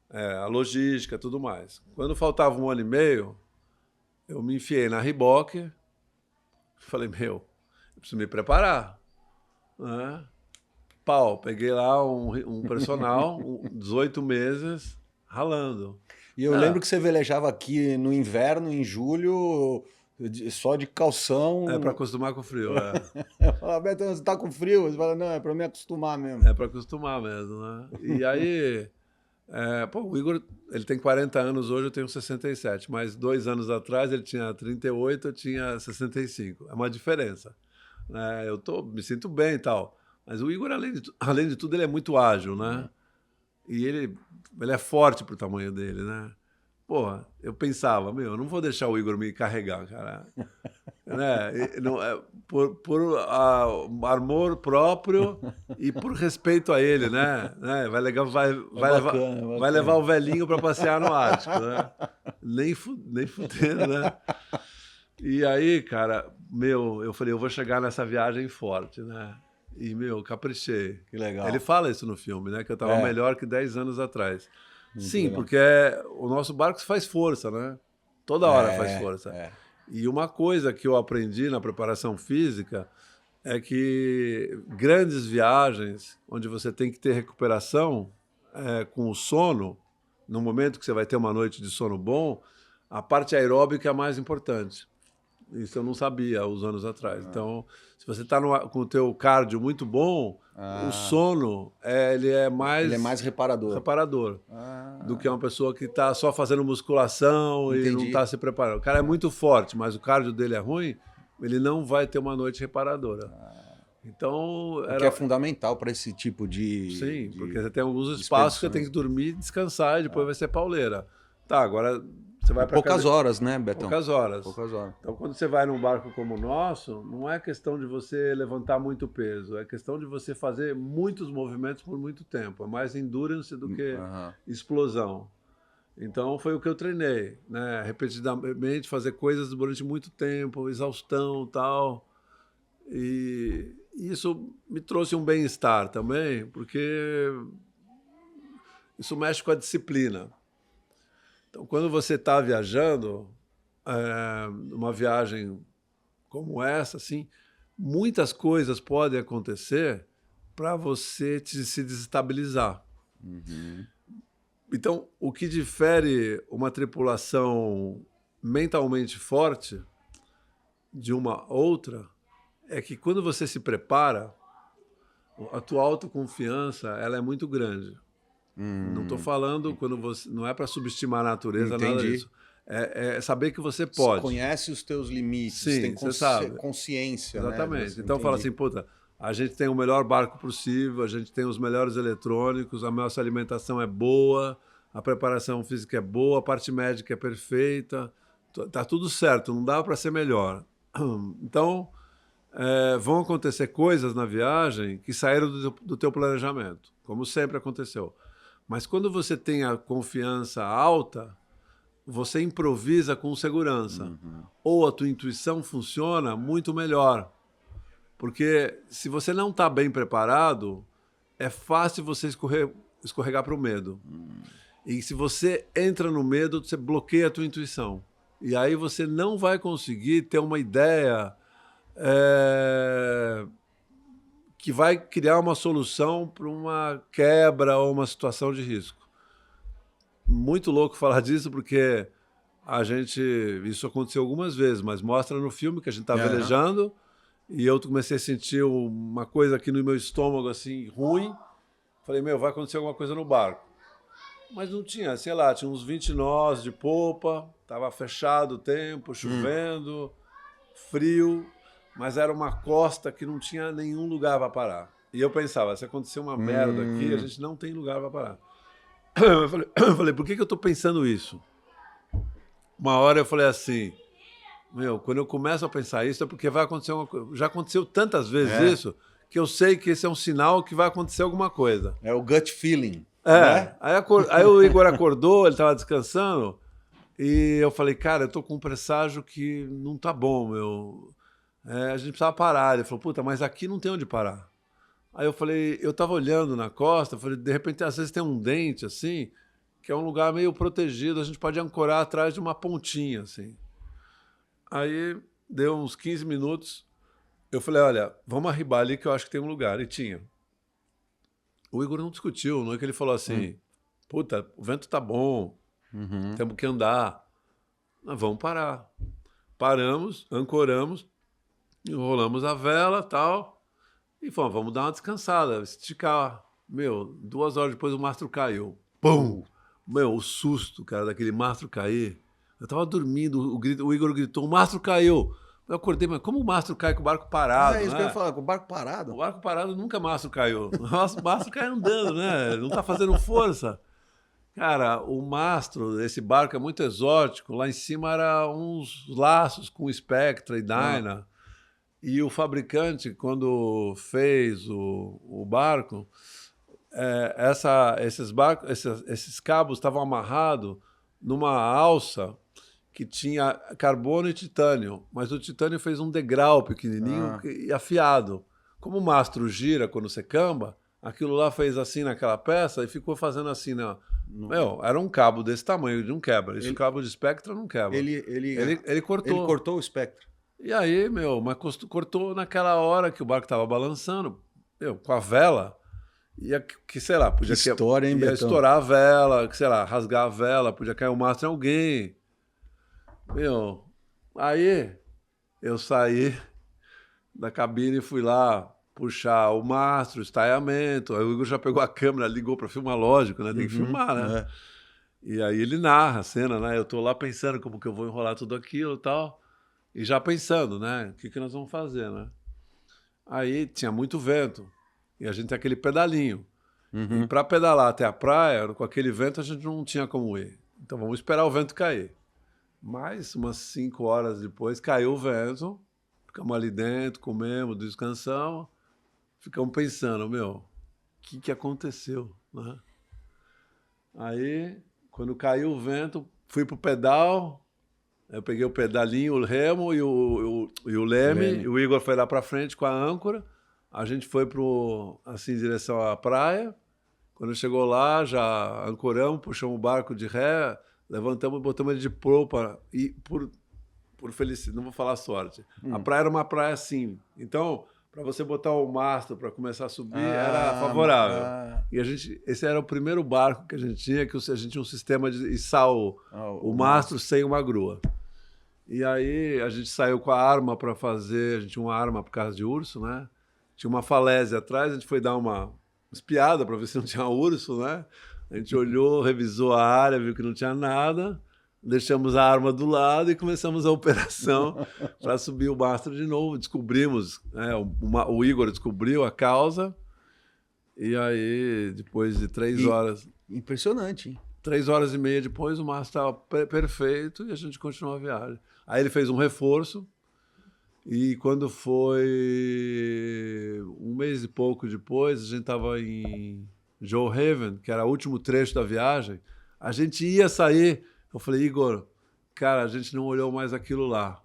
[SPEAKER 2] A logística, tudo mais. Quando faltava 1 ano e meio, eu me enfiei na Riboc, falei, eu preciso me preparar. Né? Peguei lá um personal, 18 meses, ralando.
[SPEAKER 1] E eu lembro que você velejava aqui no inverno, em julho, só de calção.
[SPEAKER 2] É para acostumar com o frio.
[SPEAKER 1] Eu falava, Beto, você tá com frio? Você fala, não, é para me acostumar mesmo.
[SPEAKER 2] É para acostumar mesmo, né? E aí, o Igor, ele tem 40 anos hoje, eu tenho 67. Mas 2 anos atrás ele tinha 38, eu tinha 65. É uma diferença. Eu me sinto bem e tal. Mas o Igor, além de tudo, ele é muito ágil, né? E ele é forte pro tamanho dele, né? Porra, eu pensava, eu não vou deixar o Igor me carregar, cara. Né? Por amor próprio e por respeito a ele, né? Vai levar o velhinho para passear no Ártico, né? Nem fudendo, né? E aí, cara, eu falei, eu vou chegar nessa viagem forte, né? E, caprichei.
[SPEAKER 1] Que legal.
[SPEAKER 2] Ele fala isso no filme, né? Que eu tava melhor que 10 anos atrás. Sim,
[SPEAKER 1] legal.
[SPEAKER 2] Porque o nosso barco faz força, né? Toda hora faz força. E uma coisa que eu aprendi na preparação física é que grandes viagens, onde você tem que ter recuperação com o sono, no momento que você vai ter uma noite de sono bom, a parte aeróbica é a mais importante. Isso eu não sabia uns anos atrás. Então, se você está com o teu cardio muito bom, o sono ele é mais
[SPEAKER 1] reparador.
[SPEAKER 2] Do que uma pessoa que está só fazendo musculação e não está se preparando. O cara é muito forte, mas o cardio dele é ruim, ele não vai ter uma noite reparadora. Então,
[SPEAKER 1] que é fundamental para esse tipo de...
[SPEAKER 2] Sim, porque você tem alguns espaços que você tem que dormir, descansar e depois vai ser pauleira. Tá, agora... Você vai pra
[SPEAKER 1] poucas horas, né, Betão?
[SPEAKER 2] Poucas horas.
[SPEAKER 1] Poucas horas.
[SPEAKER 2] Então, quando você vai num barco como o nosso, não é questão de você levantar muito peso, é questão de você fazer muitos movimentos por muito tempo. É mais endurance do que explosão. Então, foi o que eu treinei, né? Repetidamente, fazer coisas durante muito tempo, exaustão e tal. E isso me trouxe um bem-estar também, porque isso mexe com a disciplina. Então, quando você está viajando, uma viagem como essa, assim, muitas coisas podem acontecer para você se desestabilizar. Então, o que difere uma tripulação mentalmente forte de uma outra é que quando você se prepara, a tua autoconfiança ela é muito grande. Não estou falando quando você não é para subestimar a natureza, nada disso. É saber que você pode.
[SPEAKER 1] Você conhece os teus limites,
[SPEAKER 2] sim,
[SPEAKER 1] tem consciência.
[SPEAKER 2] Exatamente.
[SPEAKER 1] Né?
[SPEAKER 2] Então fala assim, puta, a gente tem o melhor barco possível, a gente tem os melhores eletrônicos, a nossa alimentação é boa, a preparação física é boa, a parte médica é perfeita, tá tudo certo, não dá para ser melhor. Então vão acontecer coisas na viagem que saíram do teu planejamento, como sempre aconteceu. Mas quando você tem a confiança alta, você improvisa com segurança. Ou a tua intuição funciona muito melhor. Porque se você não está bem preparado, é fácil você escorregar para o medo. E se você entra no medo, você bloqueia a tua intuição. E aí você não vai conseguir ter uma ideia que vai criar uma solução para uma quebra ou uma situação de risco. Muito louco falar disso, porque isso aconteceu algumas vezes, mas mostra no filme que a gente está velejando e eu comecei a sentir uma coisa aqui no meu estômago, assim, ruim. Falei, vai acontecer alguma coisa no barco. Mas não tinha, sei lá, tinha uns 20 nós de popa, estava fechado o tempo, chovendo, frio. mas era uma costa que não tinha nenhum lugar para parar. E eu pensava, se acontecer uma merda aqui, a gente não tem lugar para parar. Eu falei, por que eu estou pensando isso? Uma hora eu falei assim, quando eu começo a pensar isso é porque vai acontecer uma coisa. Já aconteceu tantas vezes isso, que eu sei que esse é um sinal que vai acontecer alguma coisa.
[SPEAKER 1] É o gut feeling.
[SPEAKER 2] Né?
[SPEAKER 1] Né?
[SPEAKER 2] Aí o Igor acordou, ele estava descansando, e eu falei, cara, eu tô com um presságio que não tá bom, a gente precisava parar. Ele falou, puta, mas aqui não tem onde parar. Aí eu falei, eu tava olhando na costa, falei, de repente, às vezes tem um dente, assim, que é um lugar meio protegido, a gente pode ancorar atrás de uma pontinha, assim. Aí deu uns 15 minutos, eu falei, olha, vamos arribar ali que eu acho que tem um lugar. E tinha. O Igor não discutiu, não é que ele falou assim, puta, o vento tá bom, temos que andar. Nós vamos parar. Paramos, ancoramos, enrolamos a vela e tal, e falamos, vamos dar uma descansada, esticar. 2 horas depois o mastro caiu. Pum! O susto, cara, daquele mastro cair. Eu tava dormindo, o Igor gritou, o mastro caiu. Eu acordei, mas como o mastro cai com o barco parado?
[SPEAKER 1] É isso
[SPEAKER 2] né?
[SPEAKER 1] que eu ia falar, com o barco parado.
[SPEAKER 2] O barco parado nunca mastro caiu. O mastro cai andando, né? Não tá fazendo força. Cara, o mastro desse barco é muito exótico. Lá em cima eram uns laços com Spectra e Dyna. E o fabricante, quando fez o barco, esses cabos estavam amarrados numa alça que tinha carbono e titânio, mas o titânio fez um degrau pequenininho e afiado. Como o mastro gira quando você camba, aquilo lá fez assim naquela peça e ficou fazendo assim, né? Era um cabo desse tamanho, de um quebra. Esse cabo de Spectra não quebra. Ele cortou.
[SPEAKER 1] Ele cortou o Spectra.
[SPEAKER 2] E aí, mas cortou naquela hora que o barco estava balançando, com a vela, sei lá, podia
[SPEAKER 1] história, hein,
[SPEAKER 2] ia estourar a vela, sei lá, rasgar a vela, podia cair o mastro em alguém. Aí eu saí da cabine e fui lá puxar o mastro, o estaiamento. Aí o Igor já pegou a câmera, ligou para filmar, lógico, né? Tem que filmar, né? E aí ele narra a cena, né? Eu tô lá pensando como que eu vou enrolar tudo aquilo e tal. E já pensando, né? O que nós vamos fazer, né? Aí tinha muito vento. E a gente tem aquele pedalinho. E para pedalar até a praia, com aquele vento, a gente não tinha como ir. Então vamos esperar o vento cair. Mas umas 5 horas depois caiu o vento, ficamos ali dentro, comemos, descansamos, ficamos pensando, o que aconteceu, né? Aí, quando caiu o vento, fui pro pedal, eu peguei o pedalinho, o remo e o leme, e o Igor foi lá para frente com a âncora, a gente foi em direção à praia. Quando chegou lá, já ancoramos, puxamos o barco de ré, levantamos e botamos ele de proa. E por felicidade, não vou falar sorte. A praia era uma praia assim. Então, para você botar o mastro para começar a subir, era favorável. E esse era o primeiro barco que a gente tinha, que a gente tinha um sistema de içar o mastro sem uma grua. E aí a gente saiu com a arma para fazer, a gente tinha uma arma por causa de urso, né? Tinha uma falésia atrás, a gente foi dar uma espiada para ver se não tinha urso, né? A gente olhou, revisou a área, viu que não tinha nada, deixamos a arma do lado e começamos a operação para subir o mastro de novo. Descobrimos, né, o Igor descobriu a causa, e aí, depois de 3 horas...
[SPEAKER 1] Impressionante, hein?
[SPEAKER 2] 3 horas e meia depois, o mastro estava perfeito e a gente continuou a viagem. Aí ele fez um reforço, e quando foi 1 mês e pouco depois, a gente estava em Joehaven, que era o último trecho da viagem, a gente ia sair. Eu falei, Igor, cara, a gente não olhou mais aquilo lá.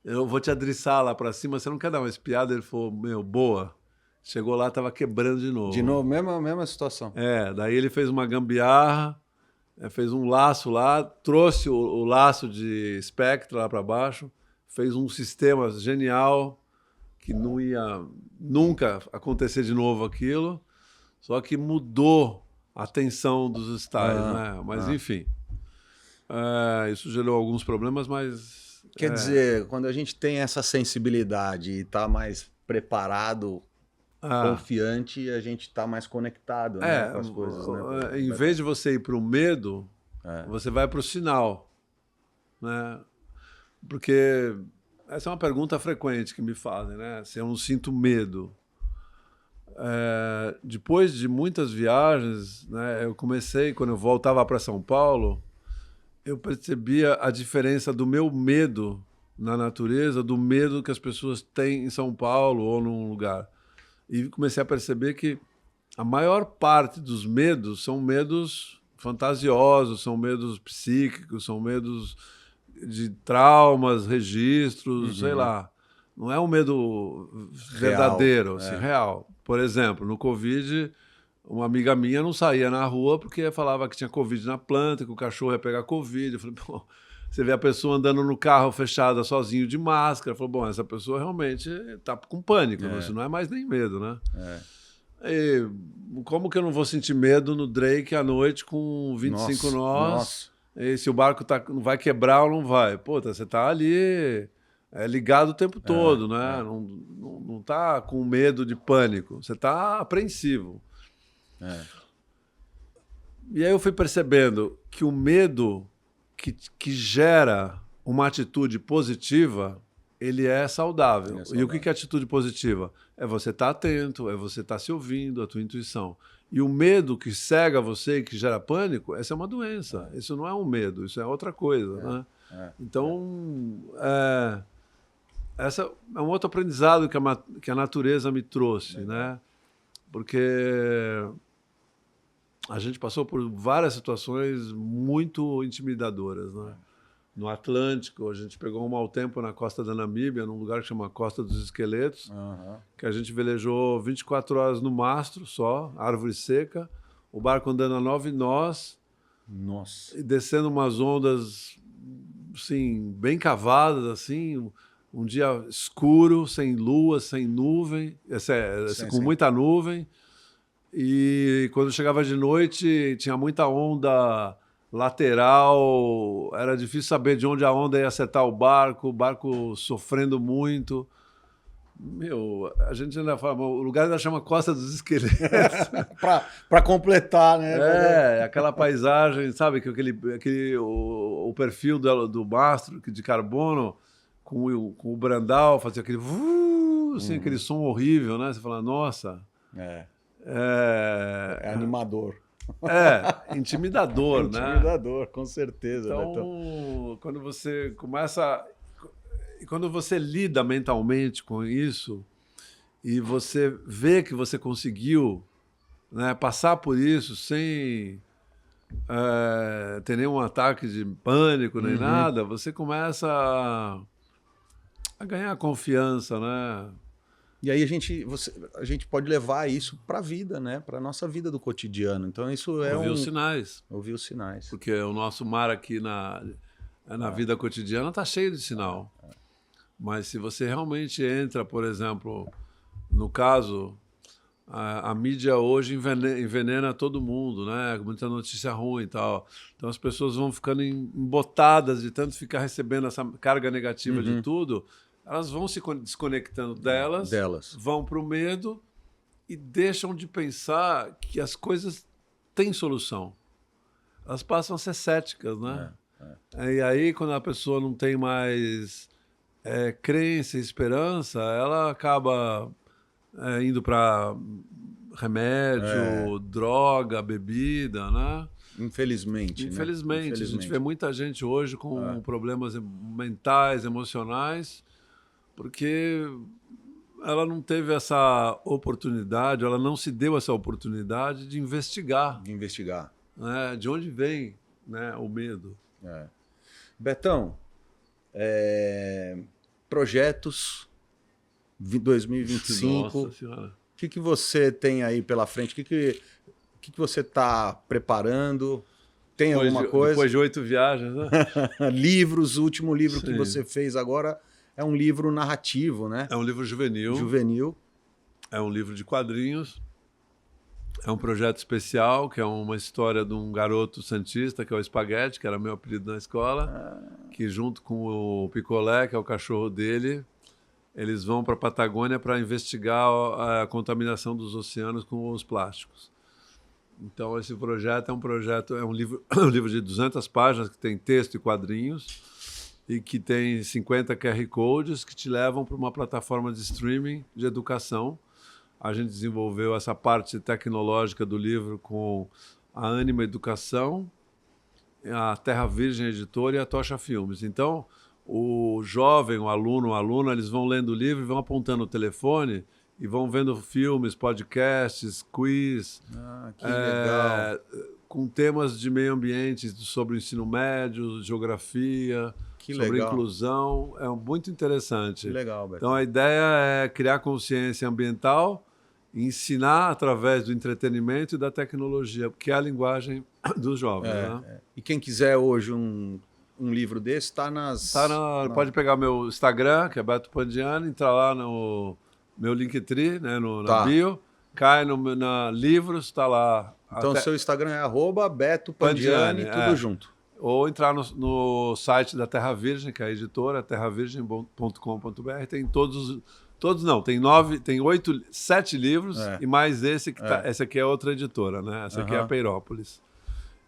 [SPEAKER 2] Eu vou te adriçar lá para cima, você não quer dar uma espiada? Ele falou, boa. Chegou lá, estava quebrando de novo.
[SPEAKER 1] De novo, mesma situação.
[SPEAKER 2] Daí ele fez uma gambiarra, fez um laço lá, trouxe o laço de Spectra lá para baixo, fez um sistema genial que não ia nunca acontecer de novo aquilo, só que mudou a tensão dos estádios, né? Mas enfim, isso gerou alguns problemas, mas...
[SPEAKER 1] Quer dizer, quando a gente tem essa sensibilidade e está mais preparado, confiante, a gente está mais conectado, né, com as coisas. Né?
[SPEAKER 2] Em vez de você ir para o medo, você vai para o sinal, né? Porque Essa é uma pergunta frequente que me fazem, né? Se eu não sinto medo. Depois de muitas viagens, né, eu comecei, quando eu voltava para São Paulo, eu percebia a diferença do meu medo na natureza, do medo que as pessoas têm em São Paulo ou num lugar. E comecei a perceber que a maior parte dos medos são medos fantasiosos, são medos psíquicos, são medos de traumas, registros, sei lá. Não é um medo verdadeiro, assim, real. Por exemplo, no Covid, uma amiga minha não saía na rua porque falava que tinha Covid na planta, que o cachorro ia pegar Covid. Eu falei, pô, você vê a pessoa andando no carro fechada, sozinho, de máscara. Eu falei, bom, essa pessoa realmente está com pânico, isso não é mais nem medo, né? E como que eu não vou sentir medo no Drake à noite com 25 nós? E se o barco não vai quebrar ou não vai? Pô, você tá ali ligado o tempo todo, né? Não tá com medo de pânico, você tá apreensivo. E aí eu fui percebendo que o medo que gera uma atitude positiva, ele é saudável. E o que é atitude positiva? É você estar atento, é você estar se ouvindo, a tua intuição. E o medo que cega você e que gera pânico, essa é uma doença. Isso não é um medo, isso é outra coisa. Né? Então, essa é um outro aprendizado que a natureza me trouxe, né? Porque a gente passou por várias situações muito intimidadoras, né? No Atlântico, a gente pegou um mau tempo na costa da Namíbia, num lugar que chama Costa dos Esqueletos, que a gente velejou 24 horas no mastro só, árvore seca, o barco andando a 9 nós, e descendo umas ondas assim, bem cavadas, assim, um dia escuro, sem lua, sem nuvem, com muita nuvem, e quando chegava de noite tinha muita onda lateral, era difícil saber de onde a onda ia acertar o barco sofrendo muito. Meu, a gente ainda fala, o lugar ainda chama Costa dos Esqueletos.
[SPEAKER 1] Para completar, né?
[SPEAKER 2] Aquela paisagem, sabe, que o perfil do mastro de carbono com o brandal fazia aquele assim, aquele som horrível, né? Você fala, nossa.
[SPEAKER 1] É animador.
[SPEAKER 2] Intimidador, né?
[SPEAKER 1] Intimidador, com certeza.
[SPEAKER 2] Então, quando você começa... Quando você lida mentalmente com isso e você vê que você conseguiu, né, passar por isso sem ter nenhum ataque de pânico nem nada, você começa a ganhar confiança, né?
[SPEAKER 1] E aí a gente pode levar isso para a vida, né? Para a nossa vida do cotidiano. Então isso é
[SPEAKER 2] Ouvir os sinais.
[SPEAKER 1] Ouvir os sinais.
[SPEAKER 2] Porque o nosso mar aqui na vida cotidiana está cheio de sinal. Mas se você realmente entra, por exemplo, no caso, a mídia hoje envenena todo mundo, né? Muita notícia ruim e tal. Então as pessoas vão ficando embotadas de tanto ficar recebendo essa carga negativa de tudo. Elas vão se desconectando delas. Vão para o medo e deixam de pensar que as coisas têm solução. Elas passam a ser céticas, né? E aí, quando a pessoa não tem mais crença e esperança, ela acaba indo para remédio, droga, bebida, né?
[SPEAKER 1] Infelizmente.
[SPEAKER 2] Infelizmente. A gente vê muita gente hoje com problemas mentais, emocionais, porque ela não teve essa oportunidade, ela não se deu essa oportunidade de investigar. Né? De onde vem, né, o medo.
[SPEAKER 1] Betão, projetos 2025.
[SPEAKER 2] Nossa Senhora.
[SPEAKER 1] O que você tem aí pela frente? O que você está preparando? Tem alguma coisa?
[SPEAKER 2] Depois de 8 viagens, né?
[SPEAKER 1] Livros, o último livro que você fez agora é um livro narrativo, né?
[SPEAKER 2] É um livro juvenil. É um livro de quadrinhos. É um projeto especial, que é uma história de um garoto santista, que é o Espaguete, que era meu apelido na escola, que junto com o Picolé, que é o cachorro dele, eles vão para a Patagônia para investigar a contaminação dos oceanos com os plásticos. Então, esse projeto é um livro de 200 páginas, que tem texto e quadrinhos, e que tem 50 QR Codes que te levam para uma plataforma de streaming de educação. A gente desenvolveu essa parte tecnológica do livro com a Anima Educação, a Terra Virgem Editora e a Tocha Filmes. Então, o jovem, o aluno, a aluna, eles vão lendo o livro e vão apontando o telefone e vão vendo filmes, podcasts, quiz.
[SPEAKER 1] Que legal.
[SPEAKER 2] Com temas de meio ambiente, sobre o ensino médio, geografia, sobre
[SPEAKER 1] legal.
[SPEAKER 2] Inclusão. É muito interessante.
[SPEAKER 1] Que legal, Beto.
[SPEAKER 2] Então, a ideia é criar consciência ambiental e ensinar através do entretenimento e da tecnologia, que é a linguagem dos jovens. Né?
[SPEAKER 1] E quem quiser hoje um livro desse, está nas...
[SPEAKER 2] Pode pegar meu Instagram, que é Beto Pandiani, entrar lá no meu Linktree, né, na bio, cai na livros, está lá.
[SPEAKER 1] Então, seu Instagram é @Beto Pandiani, tudo junto.
[SPEAKER 2] Ou entrar no site da Terra Virgem, que é a editora, terravirgem.com.br, tem tem 7 livros e mais esse que essa aqui é outra editora, né? Essa aqui é a Peirópolis.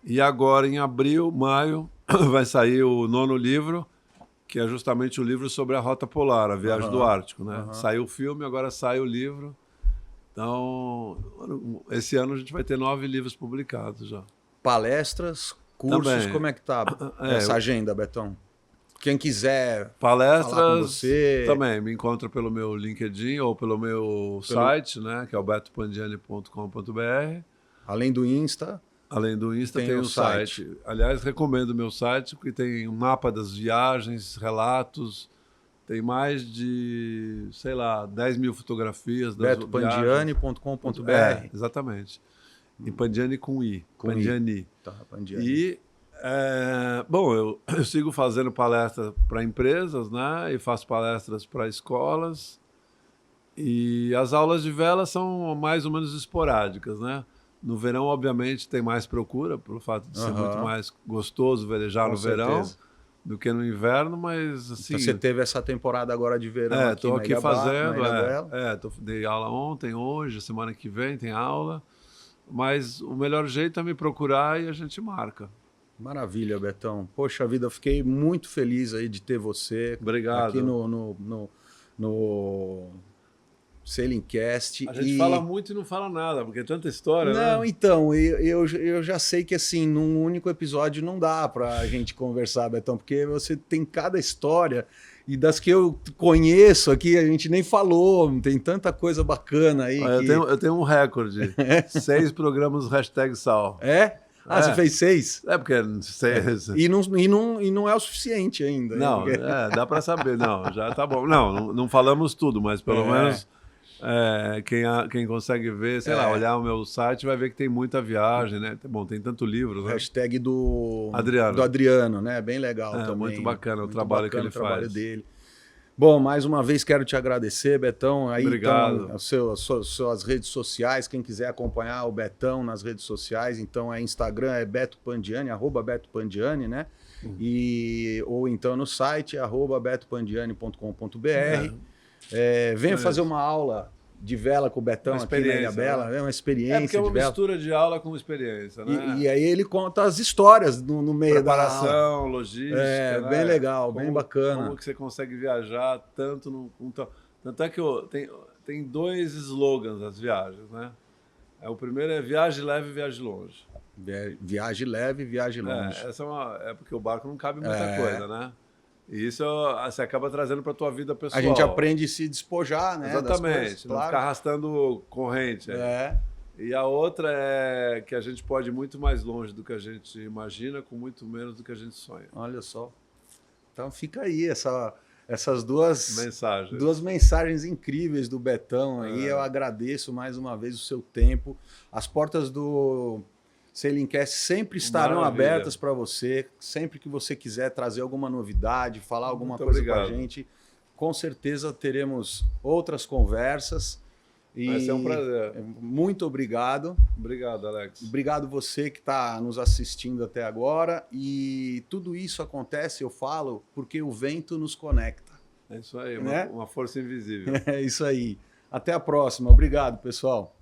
[SPEAKER 2] E agora, em abril, maio, vai sair o 9º livro, que é justamente o livro sobre a Rota Polar, a Viagem do Ártico, né? Saiu o filme, agora sai o livro. Então, esse ano a gente vai ter 9 livros publicados já.
[SPEAKER 1] Palestras, cursos, também. Como é que tá essa agenda, Betão? Quem quiser
[SPEAKER 2] palestras,
[SPEAKER 1] falar com você...
[SPEAKER 2] também me encontra pelo meu LinkedIn ou pelo meu site, né, que é o betopandiani.com.br.
[SPEAKER 1] Além do Insta...
[SPEAKER 2] Além do Insta, tem o site. Aliás, recomendo o meu site, porque tem um mapa das viagens, relatos, tem mais de, 10 mil fotografias das
[SPEAKER 1] betopandiani.com.br.
[SPEAKER 2] Exatamente. E Pandiani com I.
[SPEAKER 1] Pandiani. Tá, Pandiani.
[SPEAKER 2] E, bom, eu sigo fazendo palestras para empresas, né? E faço palestras para escolas. E as aulas de vela são mais ou menos esporádicas, né? No verão, obviamente, tem mais procura, pelo fato de ser muito mais gostoso velejar no verão do que no inverno, mas assim...
[SPEAKER 1] Então, você teve essa temporada agora de verão
[SPEAKER 2] estou aqui fazendo, dei aula ontem, hoje, semana que vem tem aula, mas o melhor jeito é me procurar e a gente marca.
[SPEAKER 1] Maravilha, Betão. Poxa vida, eu fiquei muito feliz aí de ter você.
[SPEAKER 2] Obrigado.
[SPEAKER 1] Aqui no Sailingcast.
[SPEAKER 2] A gente fala muito e não fala nada, porque é tanta história, né?
[SPEAKER 1] Não, então, eu já sei que assim, num único episódio não dá pra gente conversar, Betão, porque você tem cada história, e das que eu conheço aqui, a gente nem falou, tem tanta coisa bacana aí.
[SPEAKER 2] Eu tenho um recorde, 6 programas #Sal.
[SPEAKER 1] É? Você fez 6?
[SPEAKER 2] É, porque 6...
[SPEAKER 1] E não é o suficiente ainda.
[SPEAKER 2] Não,
[SPEAKER 1] porque...
[SPEAKER 2] dá para saber. Não, já tá bom. Não falamos tudo, mas pelo menos quem consegue ver, olhar o meu site vai ver que tem muita viagem, né? Bom, tem tanto livro, né?
[SPEAKER 1] Hashtag do
[SPEAKER 2] Adriano.
[SPEAKER 1] Adriano, né? Bem legal também.
[SPEAKER 2] Muito bacana o trabalho que ele faz.
[SPEAKER 1] Trabalho dele. Bom, mais uma vez quero te agradecer, Betão. Aí,
[SPEAKER 2] obrigado.
[SPEAKER 1] Então, suas redes sociais, quem quiser acompanhar o Betão nas redes sociais, então Instagram é Beto Pandiani, @BetoPandiani, né? Ou então no site @betopandiani.com.br. Venha fazer uma aula de vela com o Betão aqui na Ilha Bela, é uma experiência.
[SPEAKER 2] Porque é uma
[SPEAKER 1] de vela.
[SPEAKER 2] mistura de aula com experiência, né?
[SPEAKER 1] E aí ele conta as histórias no meio da aula.
[SPEAKER 2] Preparação, logística.
[SPEAKER 1] Né? Bem legal, bem bacana.
[SPEAKER 2] Como que você consegue viajar tanto tanto é que tem 2 slogans das viagens, né? O primeiro é viagem leve, viagem longe.
[SPEAKER 1] Viagem leve, viagem longe.
[SPEAKER 2] Essa é porque o barco não cabe muita coisa, né? E isso você acaba trazendo para a tua vida pessoal.
[SPEAKER 1] A gente aprende a se despojar, né?
[SPEAKER 2] Exatamente,
[SPEAKER 1] coisas,
[SPEAKER 2] não ficar arrastando corrente. E a outra é que a gente pode ir muito mais longe do que a gente imagina, com muito menos do que a gente sonha.
[SPEAKER 1] Olha só. Então fica aí essas duas mensagens incríveis do Betão aí. Eu agradeço mais uma vez o seu tempo. As portas do Sailingcast sempre estarão abertas para você, sempre que você quiser trazer alguma novidade, falar alguma coisa com a gente, com certeza teremos outras conversas.
[SPEAKER 2] Vai ser um prazer.
[SPEAKER 1] Muito obrigado.
[SPEAKER 2] Obrigado, Alex.
[SPEAKER 1] Obrigado você que está nos assistindo até agora. E tudo isso acontece, eu falo, porque o vento nos conecta.
[SPEAKER 2] É isso aí, uma força invisível.
[SPEAKER 1] É isso aí. Até a próxima. Obrigado, pessoal.